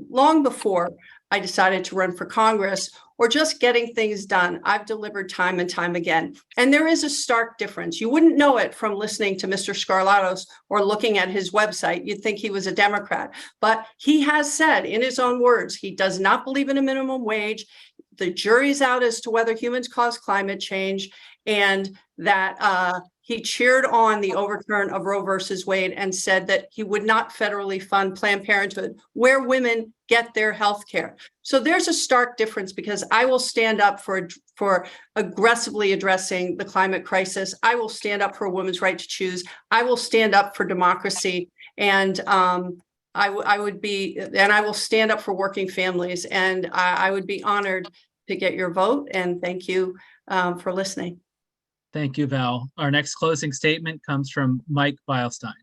long before I decided to run for Congress, or just getting things done. I've delivered time and time again. And there is a stark difference. You wouldn't know it from listening to Mr. Scarlatos or looking at his website. You'd think he was a Democrat, but he has said in his own words, he does not believe in a minimum wage. The jury's out as to whether humans cause climate change, and that he cheered on the overturn of Roe versus Wade and said that he would not federally fund Planned Parenthood, where women get their health care. So there's a stark difference, because I will stand up for aggressively addressing the climate crisis. I will stand up for a woman's right to choose. I will stand up for democracy. And I will stand up for working families. And I would be honored to get your vote. And thank you for listening. Thank you, Val. Our next closing statement comes from Mike Beilstein.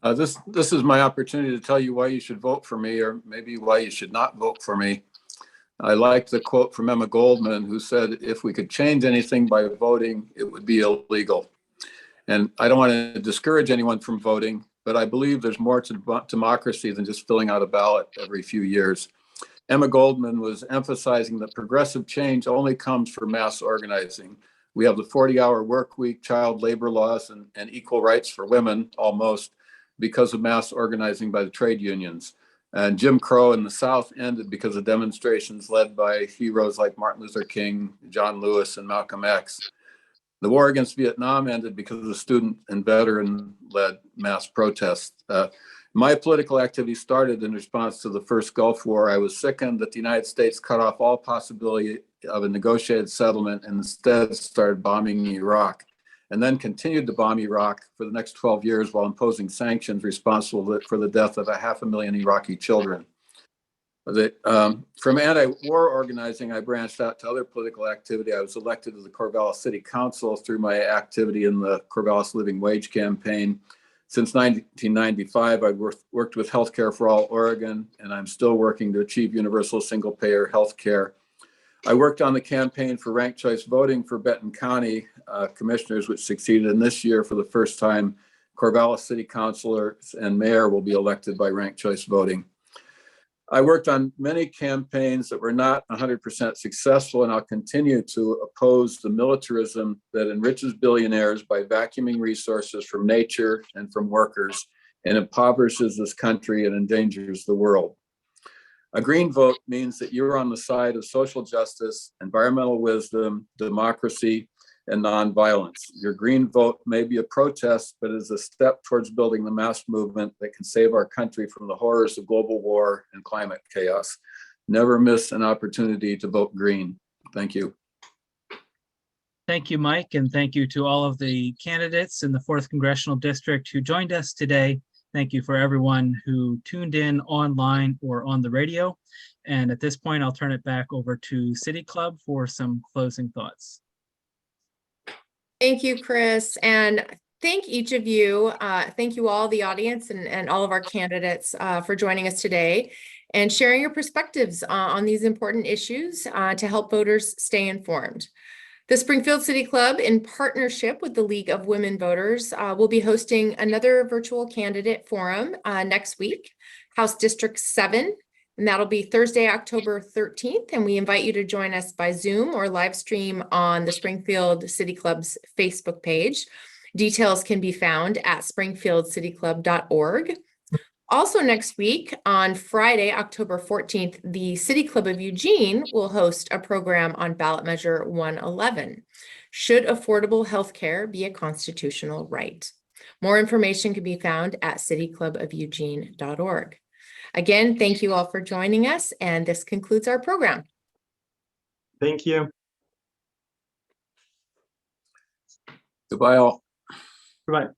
This is my opportunity to tell you why you should vote for me, or maybe why you should not vote for me. I like the quote from Emma Goldman, who said, "If we could change anything by voting, it would be illegal." And I don't want to discourage anyone from voting, but I believe there's more to democracy than just filling out a ballot every few years. Emma Goldman was emphasizing that progressive change only comes from mass organizing. We have the 40-hour work week, child labor laws, and equal rights for women, almost, because of mass organizing by the trade unions. And Jim Crow in the South ended because of demonstrations led by heroes like Martin Luther King, John Lewis, and Malcolm X. The war against Vietnam ended because of the student and veteran-led mass protests. My political activity started in response to the first Gulf War. I was sickened that the United States cut off all possibility of a negotiated settlement and instead started bombing Iraq, and then continued to bomb Iraq for the next 12 years while imposing sanctions responsible for the death of 500,000 Iraqi children. From anti-war organizing, I branched out to other political activity. I was elected to the Corvallis City Council through my activity in the Corvallis Living Wage campaign. Since 1995, I've worked with Healthcare for All Oregon, and I'm still working to achieve universal single-payer healthcare. I worked on the campaign for ranked choice voting for Benton County commissioners, which succeeded. And this year, for the first time, Corvallis City councilors and mayor will be elected by ranked choice voting. I worked on many campaigns that were not 100% successful, and I'll continue to oppose the militarism that enriches billionaires by vacuuming resources from nature and from workers, and impoverishes this country and endangers the world. A green vote means that you're on the side of social justice, environmental wisdom, democracy, and nonviolence. Your green vote may be a protest, but is a step towards building the mass movement that can save our country from the horrors of global war and climate chaos. Never miss an opportunity to vote green. Thank you. Thank you, Mike, and thank you to all of the candidates in the 4th Congressional District who joined us today. Thank you for everyone who tuned in online or on the radio. And at this point, I'll turn it back over to City Club for some closing thoughts. Thank you, Chris, and thank each of you. Thank you all, the audience, and all of our candidates for joining us today and sharing your perspectives on these important issues to help voters stay informed. The Springfield City Club, in partnership with the League of Women Voters, will be hosting another virtual candidate forum next week, House District 7. And that'll be Thursday, October 13th. And we invite you to join us by Zoom or live stream on the Springfield City Club's Facebook page. Details can be found at springfieldcityclub.org. Also next week, on Friday, October 14th, the City Club of Eugene will host a program on ballot measure 111. Should affordable health care be a constitutional right? More information can be found at cityclubofeugene.org. Again, thank you all for joining us, and this concludes our program. Thank you. Goodbye all. Goodbye.